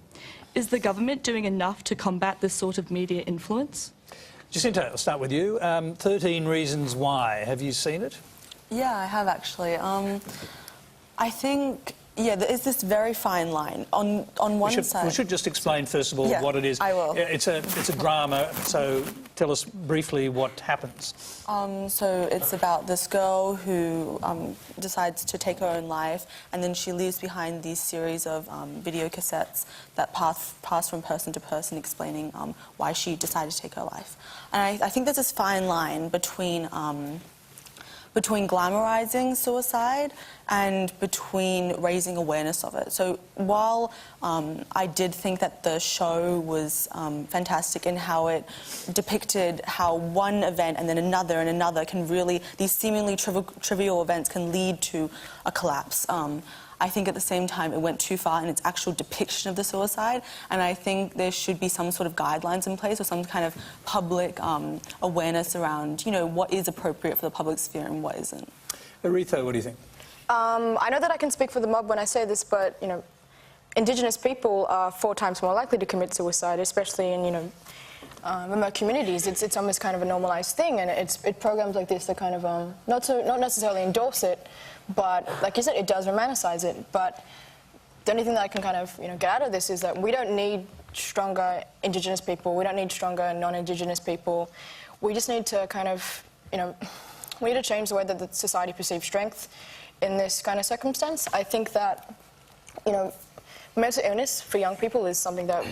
Is the government doing enough to combat this sort of media influence? Jacinta, I'll start with you. 13 Reasons Why. Have you seen it? Yeah, I have actually. I think Yeah, there is this very fine line. On one side... We should just explain, first of all, what it is. I will. It's a drama, so tell us briefly what happens. So it's about this girl who decides to take her own life, and then she leaves behind these series of video cassettes that pass from person to person explaining why she decided to take her life. And I think there's this fine line between glamorising suicide and between raising awareness of it. So while I did think that the show was fantastic in how it depicted how one event and then another can really, these seemingly trivial events can lead to a collapse. I think at the same time it went too far in its actual depiction of the suicide, and I think there should be some sort of guidelines in place or some kind of public awareness around, you know, what is appropriate for the public sphere and what isn't. Aretha, what do you think? I know that I can speak for the mob when I say this, but, you know, Indigenous people are 4 times more likely to commit suicide, especially in, you know, remote communities. It's almost kind of a normalised thing, and it's programs like this that kind of not necessarily endorse it, but like you said, it does romanticise it. But the only thing that I can kind of, you know, get out of this is that we don't need stronger Indigenous people. We don't need stronger non-Indigenous people. We just need to kind of, you know, we need to change the way that the society perceives strength in this kind of circumstance. I think that, you know, mental illness for young people is something that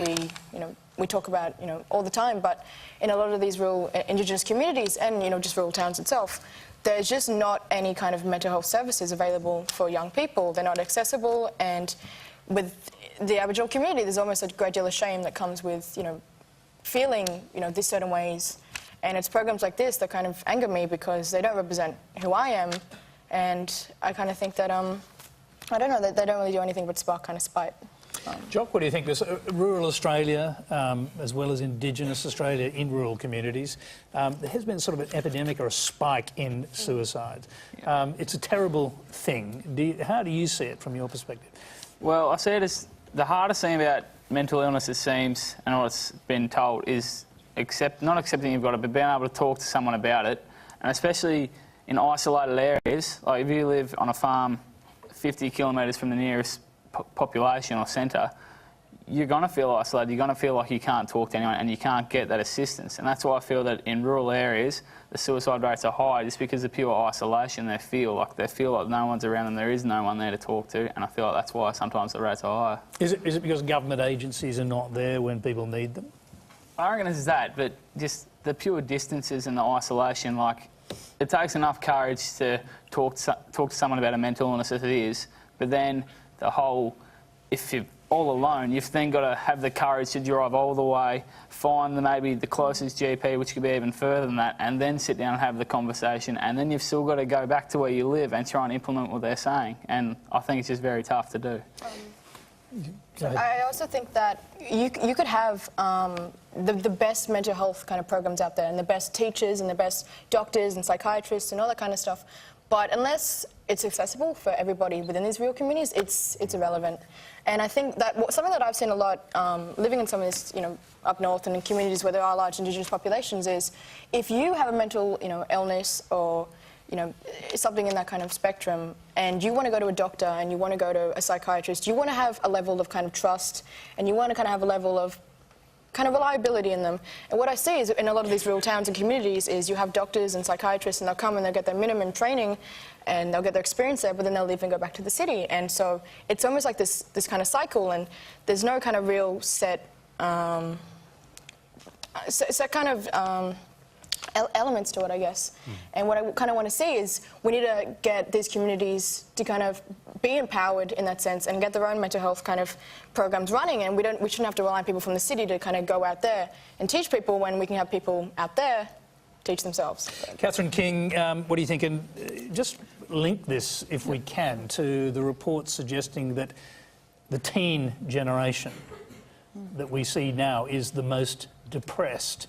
we talk about, you know, all the time, but in a lot of these rural Indigenous communities and, you know, just rural towns itself, there's just not any kind of mental health services available for young people. They're not accessible, and with the Aboriginal community, there's almost a great deal of shame that comes with, you know, feeling, you know, these certain ways. And it's programs like this that kind of anger me because they don't represent who I am, and I kind of think that, I don't know, that they don't really do anything but spark kind of spite. Jock, what do you think? There's rural Australia, as well as Indigenous Australia in rural communities, there has been sort of an epidemic or a spike in suicide. It's a terrible thing. How do you see it from your perspective? Well, I see it as the hardest thing about mental illness, it seems, and what's been told, is not accepting you've got it, but being able to talk to someone about it, and especially in isolated areas. Like if you live on a farm 50 kilometres from the nearest population or centre, you're going to feel isolated, you're going to feel like you can't talk to anyone and you can't get that assistance. And that's why I feel that in rural areas the suicide rates are high, just because of pure isolation. They feel like no one's around them, there is no one there to talk to, and I feel like that's why sometimes the rates are higher. Is it because government agencies are not there when people need them? I reckon it's that, but just the pure distances and the isolation, like, it takes enough courage to talk to someone about a mental illness as it is, but then the whole, if you're all alone, you've then got to have the courage to drive all the way, find maybe the closest GP, which could be even further than that, and then sit down and have the conversation, and then you've still got to go back to where you live and try and implement what they're saying, and I think it's just very tough to do. I also think that you could have the best mental health kind of programs out there, and the best teachers and the best doctors and psychiatrists and all that kind of stuff, but unless it's accessible for everybody within these rural communities, it's irrelevant. And I think that something that I've seen a lot living in some of this, you know, up north and in communities where there are large Indigenous populations is, if you have a mental, you know, illness or, you know, something in that kind of spectrum, and you want to go to a doctor and you want to go to a psychiatrist, you want to have a level of kind of trust, and you want to kind of have a level of kind of reliability in them. And what I see is in a lot of these rural towns and communities is you have doctors and psychiatrists, and they'll come and they'll get their minimum training and they'll get their experience there, but then they'll leave and go back to the city. And so it's almost like this kind of cycle, and there's no kind of real set kind of elements to it, I guess. And what I kind of want to see is we need to get these communities to kind of be empowered in that sense and get their own mental health kind of programs running, and we shouldn't have to rely on people from the city to kind of go out there and teach people, when we can have people out there teach themselves. Catherine King, what do you think? And just link this, if we can, to the reports suggesting that the teen generation that we see now is the most depressed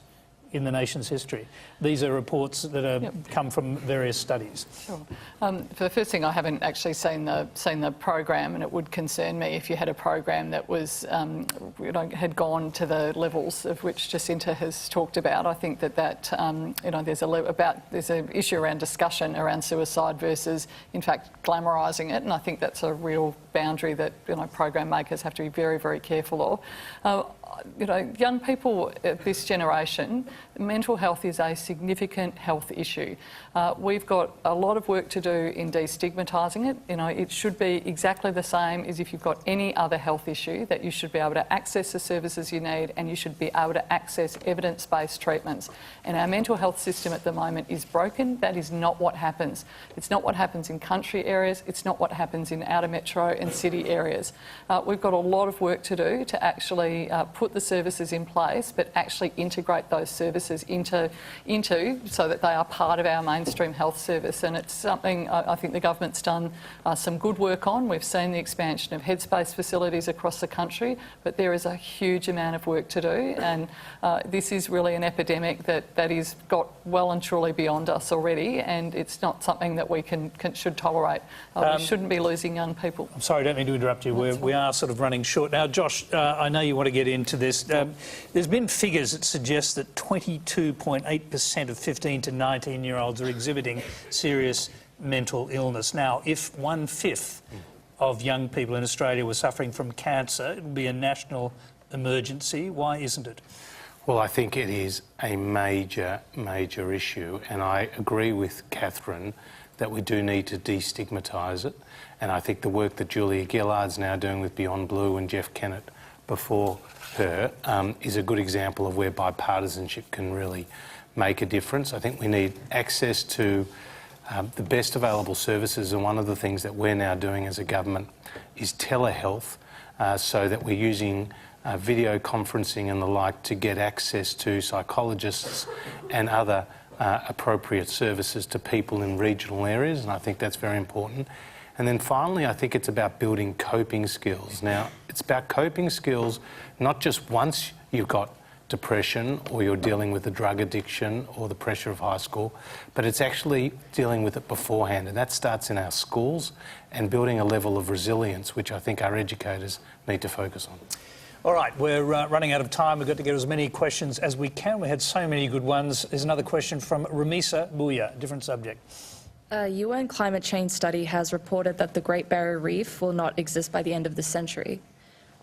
in the nation's history. These are reports that have come from various studies. Sure. For the first thing, I haven't actually seen the program, and it would concern me if you had a program that was had gone to the levels of which Jacinta has talked about. I think that there's an issue around discussion around suicide versus, in fact, glamorising it, and I think that's a real boundary that program makers have to be very, very careful of. Young people of this generation, mental health is a significant health issue. We've got a lot of work to do in destigmatising it. It should be exactly the same as if you've got any other health issue, that you should be able to access the services you need and you should be able to access evidence-based treatments. And our mental health system at the moment is broken. That is not what happens. It's not what happens in country areas. It's not what happens in outer metro and city areas. We've got a lot of work to do to actually put the services in place, but actually integrate those services into so that they are part of our mainstream health service. And it's something I think the government's done some good work on. We've seen the expansion of headspace facilities across the country, but there is a huge amount of work to do, and this is really an epidemic that is got well and truly beyond us already, and it's not something that we should tolerate. We shouldn't be losing young people. I'm sorry, I don't mean to interrupt you. We are sort of running short. Now, Josh, I know you want to get into this. There's been figures that suggest that 22.8% of 15 to 19-year-olds are exhibiting serious mental illness. Now, if 1/5 of young people in Australia were suffering from cancer, it would be a national emergency. Why isn't it? Well, I think it is a major, major issue, and I agree with Catherine that we do need to destigmatise it, and I think the work that Julia Gillard's now doing with Beyond Blue and Jeff Kennett before her is a good example of where bipartisanship can really make a difference. I think we need access to the best available services, and one of the things that we're now doing as a government is telehealth, so that we're using video conferencing and the like to get access to psychologists and other appropriate services to people in regional areas, and I think that's very important. And then finally, I think it's about building coping skills. Now, it's about coping skills not just once you've got depression or you're dealing with the drug addiction or the pressure of high school, but it's actually dealing with it beforehand. And that starts in our schools and building a level of resilience, which I think our educators need to focus on. All right, we're running out of time. We've got to get as many questions as we can. We had so many good ones. There's another question from Ramisa Bouya, different subject. A UN climate change study has reported that the Great Barrier Reef will not exist by the end of the century.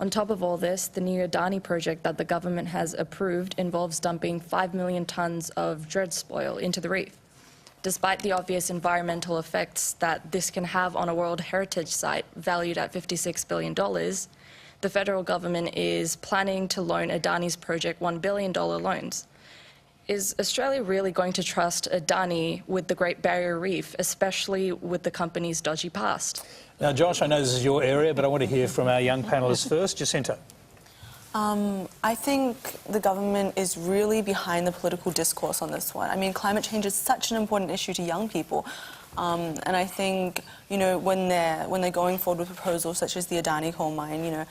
On top of all this, the new Adani project that the government has approved involves dumping 5 million tonnes of dredge spoil into the reef. Despite the obvious environmental effects that this can have on a World Heritage Site valued at $56 billion, the federal government is planning to loan Adani's project $1 billion loans. Is Australia really going to trust Adani with the Great Barrier Reef, especially with the company's dodgy past? Now, Josh, I know this is your area, but I want to hear from our young panellists first. Jacinta. I think the government is really behind the political discourse on this one. I mean, climate change is such an important issue to young people. And I think, when they're going forward with proposals such as the Adani coal mine,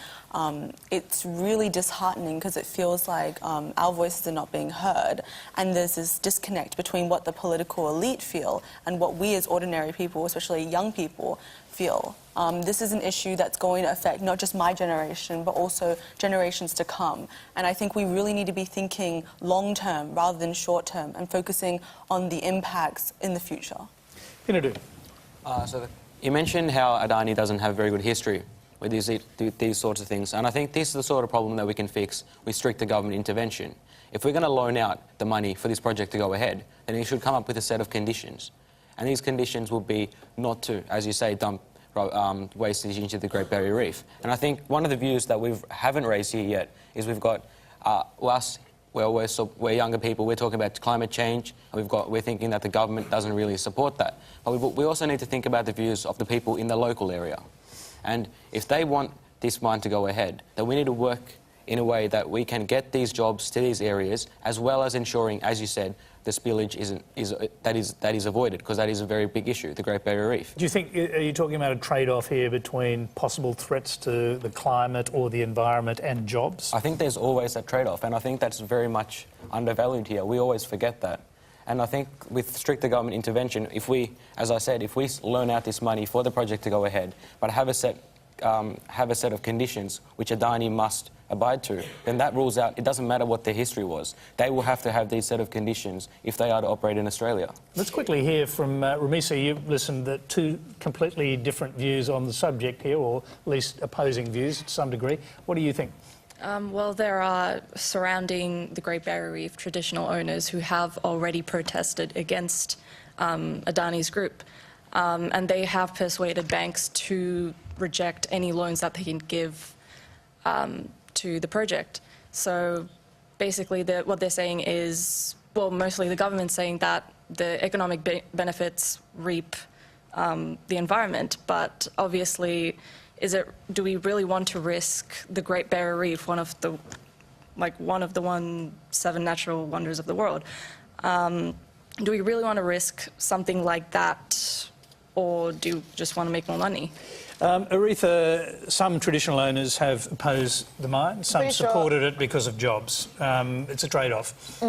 it's really disheartening because it feels like our voices are not being heard, and there's this disconnect between what the political elite feel and what we as ordinary people, especially young people, feel. This is an issue that's going to affect not just my generation, but also generations to come. And I think we really need to be thinking long-term rather than short-term and focusing on the impacts in the future. So you mentioned how Adani doesn't have very good history with these sorts of things, and I think this is the sort of problem that we can fix with stricter government intervention. If we're going to loan out the money for this project to go ahead, then it should come up with a set of conditions. And these conditions will be not to, as you say, dump wastage into the Great Barrier Reef. And I think one of the views that we haven't raised here yet is we've got us. Well, we're younger people, we're talking about climate change, and we're thinking that the government doesn't really support that. But we also need to think about the views of the people in the local area. And if they want this mine to go ahead, then we need to work in a way that we can get these jobs to these areas, as well as ensuring, as you said, the spillage that is avoided, because that is a very big issue, the Great Barrier Reef. Do you think, are you talking about a trade-off here between possible threats to the climate or the environment and jobs? I think there's always that trade-off, and I think that's very much undervalued here. We always forget that. And I think with stricter government intervention, if we, as I said, if we loan out this money for the project to go ahead, but have a set of conditions which Adani must abide to, then that rules out, it doesn't matter what their history was. They will have to have these set of conditions if they are to operate in Australia. Let's quickly hear from Ramisa. You've listened to two completely different views on the subject here, or at least opposing views to some degree. What do you think? Well, there are, surrounding the Great Barrier Reef, traditional owners who have already protested against Adani's group. And they have persuaded banks to reject any loans that they can give to the project. So basically what they're saying is, well, mostly the government's saying that the economic benefits reap the environment, but obviously do we really want to risk the Great Barrier Reef, one of the 7 natural wonders of the world? Do we really want to risk something like that, or do you just want to make more money? Aretha, some traditional owners have opposed the mine, some supported it because of jobs. It's a trade-off.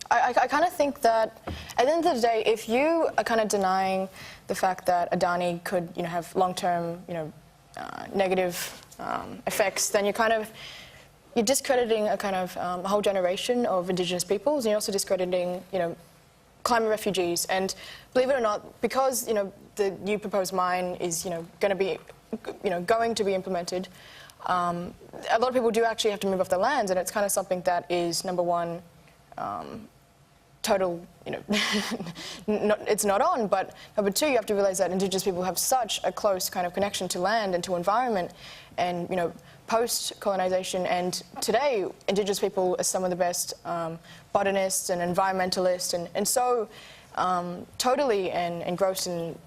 I kind of think that at the end of the day, if you are kind of denying the fact that Adani could, have long-term, negative effects, then you're discrediting a whole generation of Indigenous peoples, and you're also discrediting, climate refugees. And believe it or not, because the new proposed mine is going to be implemented, a lot of people do actually have to move off their lands, and it's kind of something that is, number one, total, it's not on, but number two, you have to realise that Indigenous people have such a close kind of connection to land and to environment, and post-colonisation, and today Indigenous people are some of the best botanists and environmentalists, and so totally engrossed in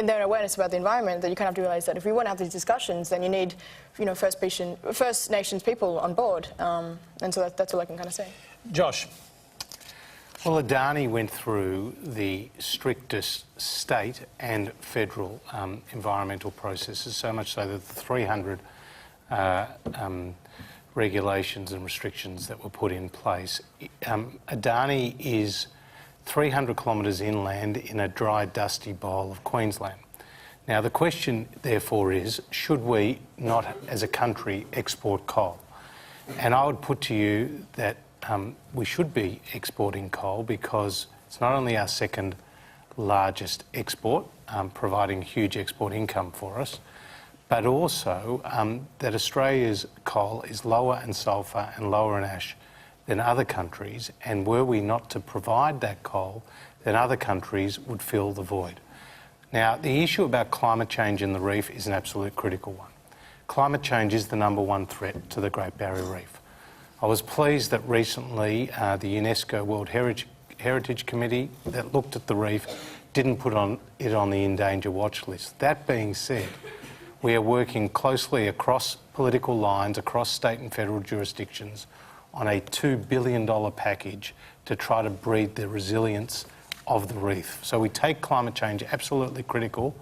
their awareness about the environment that you kind of have to realise that if we want to have these discussions, then you need First Nations people on board, and so that's all I can kind of say. Josh. Well, Adani went through the strictest state and federal environmental processes, so much so that the 300 regulations and restrictions that were put in place. Adani is 300 kilometres inland in a dry, dusty bowl of Queensland. Now, the question, therefore, is, should we not, as a country, export coal? And I would put to you that we should be exporting coal, because it's not only our second largest export, providing huge export income for us, but also that Australia's coal is lower in sulphur and lower in ash than other countries, and were we not to provide that coal, then other countries would fill the void. Now, the issue about climate change in the reef is an absolute critical one. Climate change is the #1 threat to the Great Barrier Reef. I was pleased that recently the UNESCO World Heritage Committee that looked at the reef didn't put it on the endangered watch list. That being said, we are working closely across political lines, across state and federal jurisdictions, on a $2 billion package to try to breed the resilience of the reef. So we take climate change absolutely critical,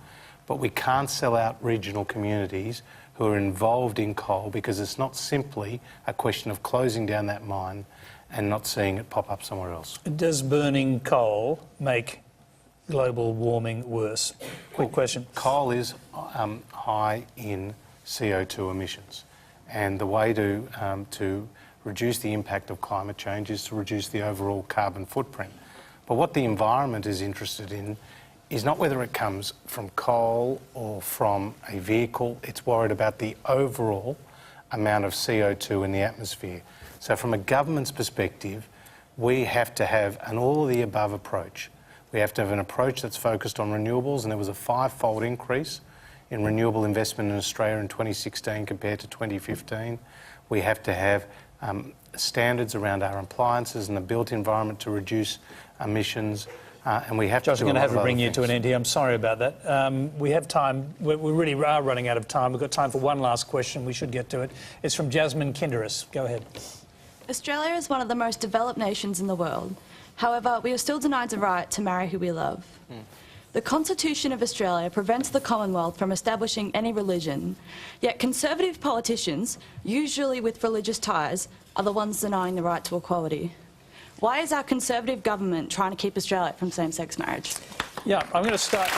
but we can't sell out regional communities who are involved in coal, because it's not simply a question of closing down that mine and not seeing it pop up somewhere else. Does burning coal make global warming worse? Quick question. Coal is high in CO2 emissions, and the way to reduce the impact of climate change is to reduce the overall carbon footprint. But what the environment is interested in is not whether it comes from coal or from a vehicle. It's worried about the overall amount of CO2 in the atmosphere. So from a government's perspective, we have to have an all-of-the-above approach. We have to have an approach that's focused on renewables, and there was a 5-fold increase in renewable investment in Australia in 2016 compared to 2015. We have to have standards around our appliances and the built environment to reduce emissions. And we have Josh, to I'm going to have to bring you to an end here. I'm sorry about that. We have time. We really are running out of time. We've got time for one last question. We should get to it. It's from Jasmine Kinderis. Go ahead. Australia is one of the most developed nations in the world. However, we are still denied the right to marry who we love. The Constitution of Australia prevents the Commonwealth from establishing any religion, yet Conservative politicians, usually with religious ties, are the ones denying the right to equality. Why is our Conservative government trying to keep Australia from same-sex marriage? Yeah, I'm going to start.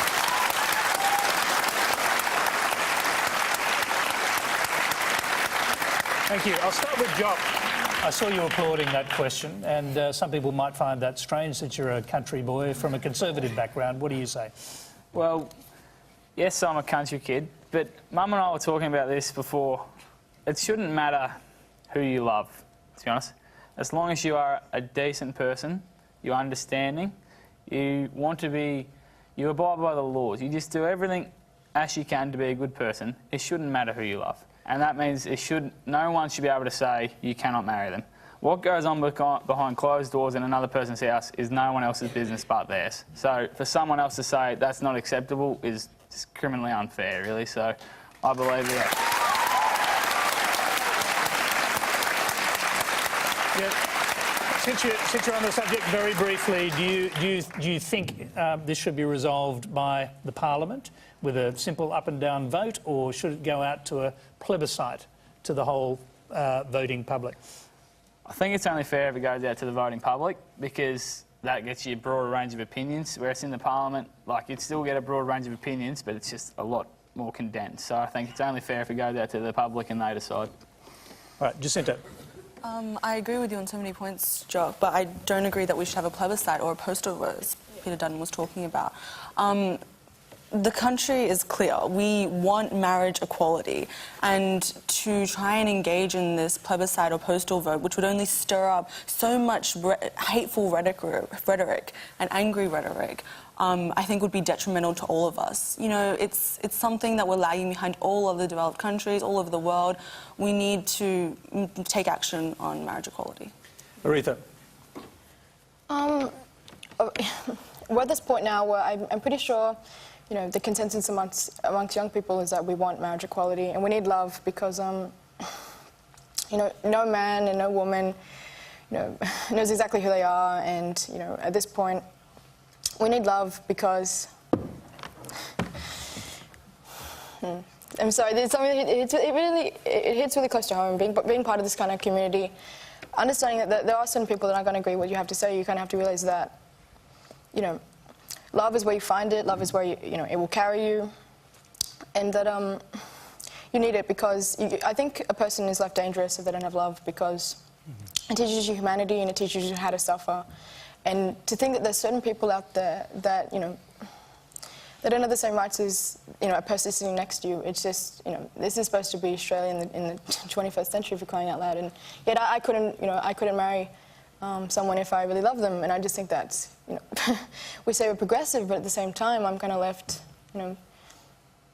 Thank you. I'll start with Jock. I saw you applauding that question, and some people might find that strange that you're a country boy from a Conservative background. What do you say? Well, yes, I'm a country kid, but Mum and I were talking about this before. It shouldn't matter who you love, to be honest. As long as you are a decent person, you're understanding, you abide by the laws, you just do everything as you can to be a good person, it shouldn't matter who you love. And that means no one should be able to say you cannot marry them. What goes on behind closed doors in another person's house is no one else's business but theirs. So for someone else to say that's not acceptable is just criminally unfair, really. So I believe that. Yeah. Since you're on the subject, very briefly, do you think this should be resolved by the Parliament with a simple up and down vote, or should it go out to a plebiscite to the whole voting public? I think it's only fair if it goes out to the voting public, because that gets you a broader range of opinions, whereas in the Parliament, you'd still get a broad range of opinions, but it's just a lot more condensed. So I think it's only fair if it goes out to the public and they decide. All right, Jacinta. I agree with you on so many points, Jock, but I don't agree that we should have a plebiscite or a postal vote, as Peter Dutton was talking about. The country is clear. We want marriage equality, and to try and engage in this plebiscite or postal vote, which would only stir up so much hateful rhetoric and angry rhetoric, I think would be detrimental to all of us. You know, it's something that we're lagging behind all other developed countries all over the world. We need to take action on marriage equality. Aretha. We're at this point now where I'm pretty sure, you know, the consensus amongst young people is that we want marriage equality, and we need love, because, you know, no man and no woman, you know, knows exactly who they are, and, you know, at this point, we need love because. I'm sorry. There's something. It hits really close to home. Being part of this kind of community, understanding that there are certain people that aren't going to agree with what you have to say. You kind of have to realize that, you know, love is where you find it. Love is where you know it will carry you, and that you need it, because I think a person is left dangerous if they don't have love, because it teaches you humanity and it teaches you how to suffer. And to think that there's certain people out there that, you know, they don't have the same rights as, you know, a person sitting next to you. It's just, you know, this is supposed to be Australia in the 21st century, for crying out loud. And yet I couldn't marry someone if I really loved them. And I just think that's, you know, we say we're progressive, but at the same time, I'm kind of left, you know,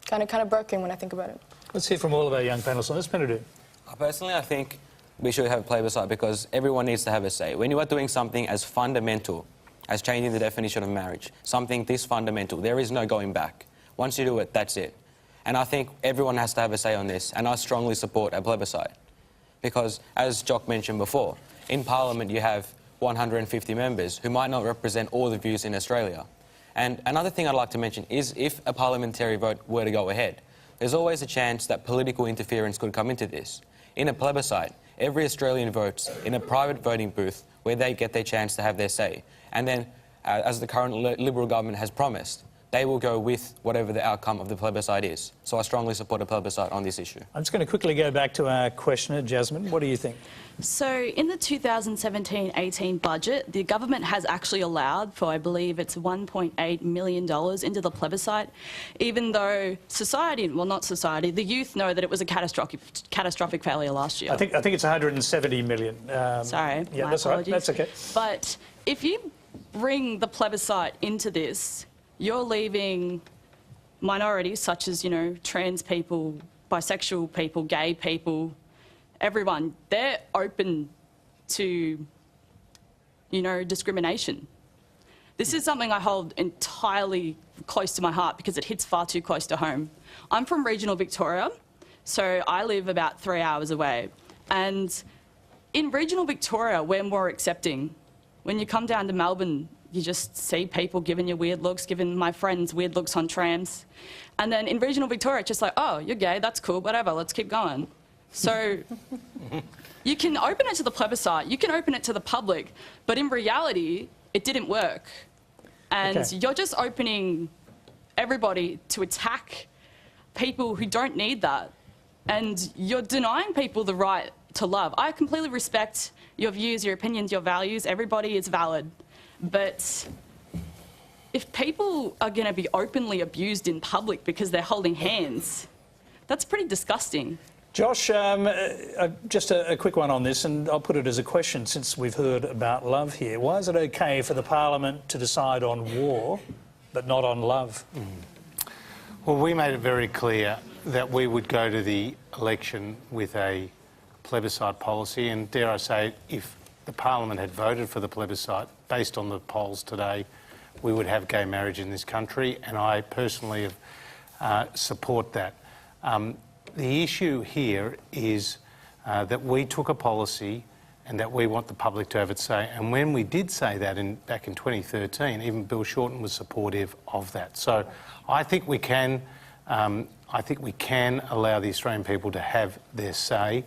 kind of broken when I think about it. Let's hear from all of our young panellists on this. Penadu. Personally, I think we should have a plebiscite, because everyone needs to have a say. When you are doing something as fundamental as changing the definition of marriage, something this fundamental, there is no going back. Once you do it, that's it. And I think everyone has to have a say on this, and I strongly support a plebiscite. Because, as Jock mentioned before, in Parliament you have 150 members who might not represent all the views in Australia. And another thing I'd like to mention is, if a parliamentary vote were to go ahead, there's always a chance that political interference could come into this. In a plebiscite, every Australian votes in a private voting booth where they get their chance to have their say. And then, as the current Liberal government has promised, they will go with whatever the outcome of the plebiscite is. So I strongly support a plebiscite on this issue. I'm just going to quickly go back to our questioner, Jasmine. What do you think? So in the 2017-18 budget, the government has actually allowed for, I believe it's $1.8 million into the plebiscite, even though society, well, not society, the youth know that it was a catastrophic failure last year. I think it's 170 million. Sorry, yeah, my that's apologies. all right. That's okay. But if you bring the plebiscite into this, you're leaving minorities such as, you know, trans people, bisexual people, gay people, everyone, they're open to, you know, discrimination. This is something I hold entirely close to my heart because it hits far too close to home. I'm from regional Victoria, so I live about 3 hours away. And in regional Victoria, we're more accepting. When you come down to Melbourne, you just see people giving you weird looks, giving my friends weird looks on trams. And then in regional Victoria, it's just like, oh, you're gay, that's cool, whatever, let's keep going. So you can open it to the plebiscite, you can open it to the public, but in reality, it didn't work. And you're just opening everybody to attack people who don't need that. And you're denying people the right to love. I completely respect your views, your opinions, your values. Everybody is valid. But if people are going to be openly abused in public because they're holding hands, that's pretty disgusting. Josh, just a quick one on this, and I'll put it as a question since we've heard about love here. Why is it okay for the Parliament to decide on war but not on love? Well, we made it very clear that we would go to the election with a plebiscite policy, and dare I say, if the Parliament had voted for the plebiscite, based on the polls today, we would have gay marriage in this country, and I personally support that. The issue here is that we took a policy and that we want the public to have its say. And when we did say that back in 2013, even Bill Shorten was supportive of that. So I think we can allow the Australian people to have their say.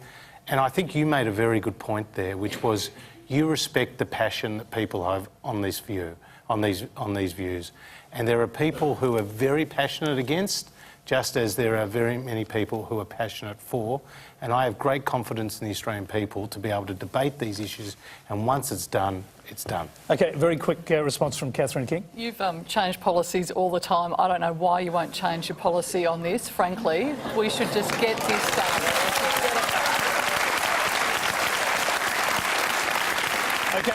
And I think you made a very good point there, which was you respect the passion that people have on this view, on these views. And there are people who are very passionate against, just as there are very many people who are passionate for. And I have great confidence in the Australian people to be able to debate these issues, and once it's done, it's done. OK, very quick response from Catherine King. You've changed policies all the time. I don't know why you won't change your policy on this, frankly. We should just get this done. OK.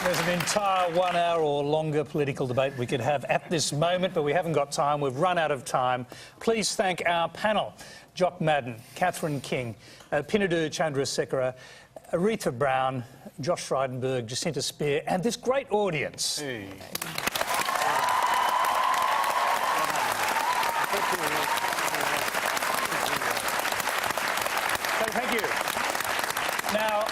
There's an entire 1 hour or longer political debate we could have at this moment, but we haven't got time. We've run out of time. Please thank our panel: Jock Madden, Catherine King, Pinadu Chandrasekera, Aretha Brown, Josh Frydenberg, Jacinta Speer, and this great audience. Hey. Thank you. Now,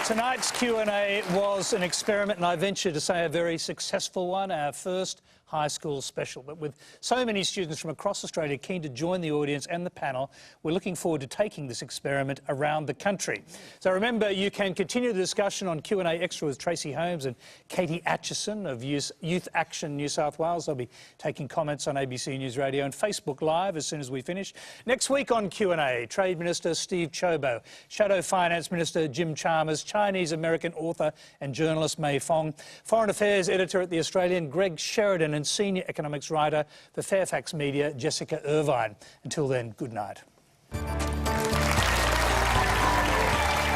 tonight's Q&A was an experiment, and I venture to say a very successful one, our first high school special. But with so many students from across Australia keen to join the audience and the panel, we're looking forward to taking this experiment around the country. So remember, you can continue the discussion on Q&A Extra with Tracy Holmes and Katie Atchison of Youth Action New South Wales. They'll be taking comments on ABC News Radio and Facebook Live as soon as we finish. Next week on Q&A, Trade Minister Steve Ciobo, Shadow Finance Minister Jim Chalmers, Chinese-American author and journalist Mei Fong, Foreign Affairs Editor at The Australian Greg Sheridan, and Senior Economics Writer for Fairfax Media Jessica Irvine. Until then, good night.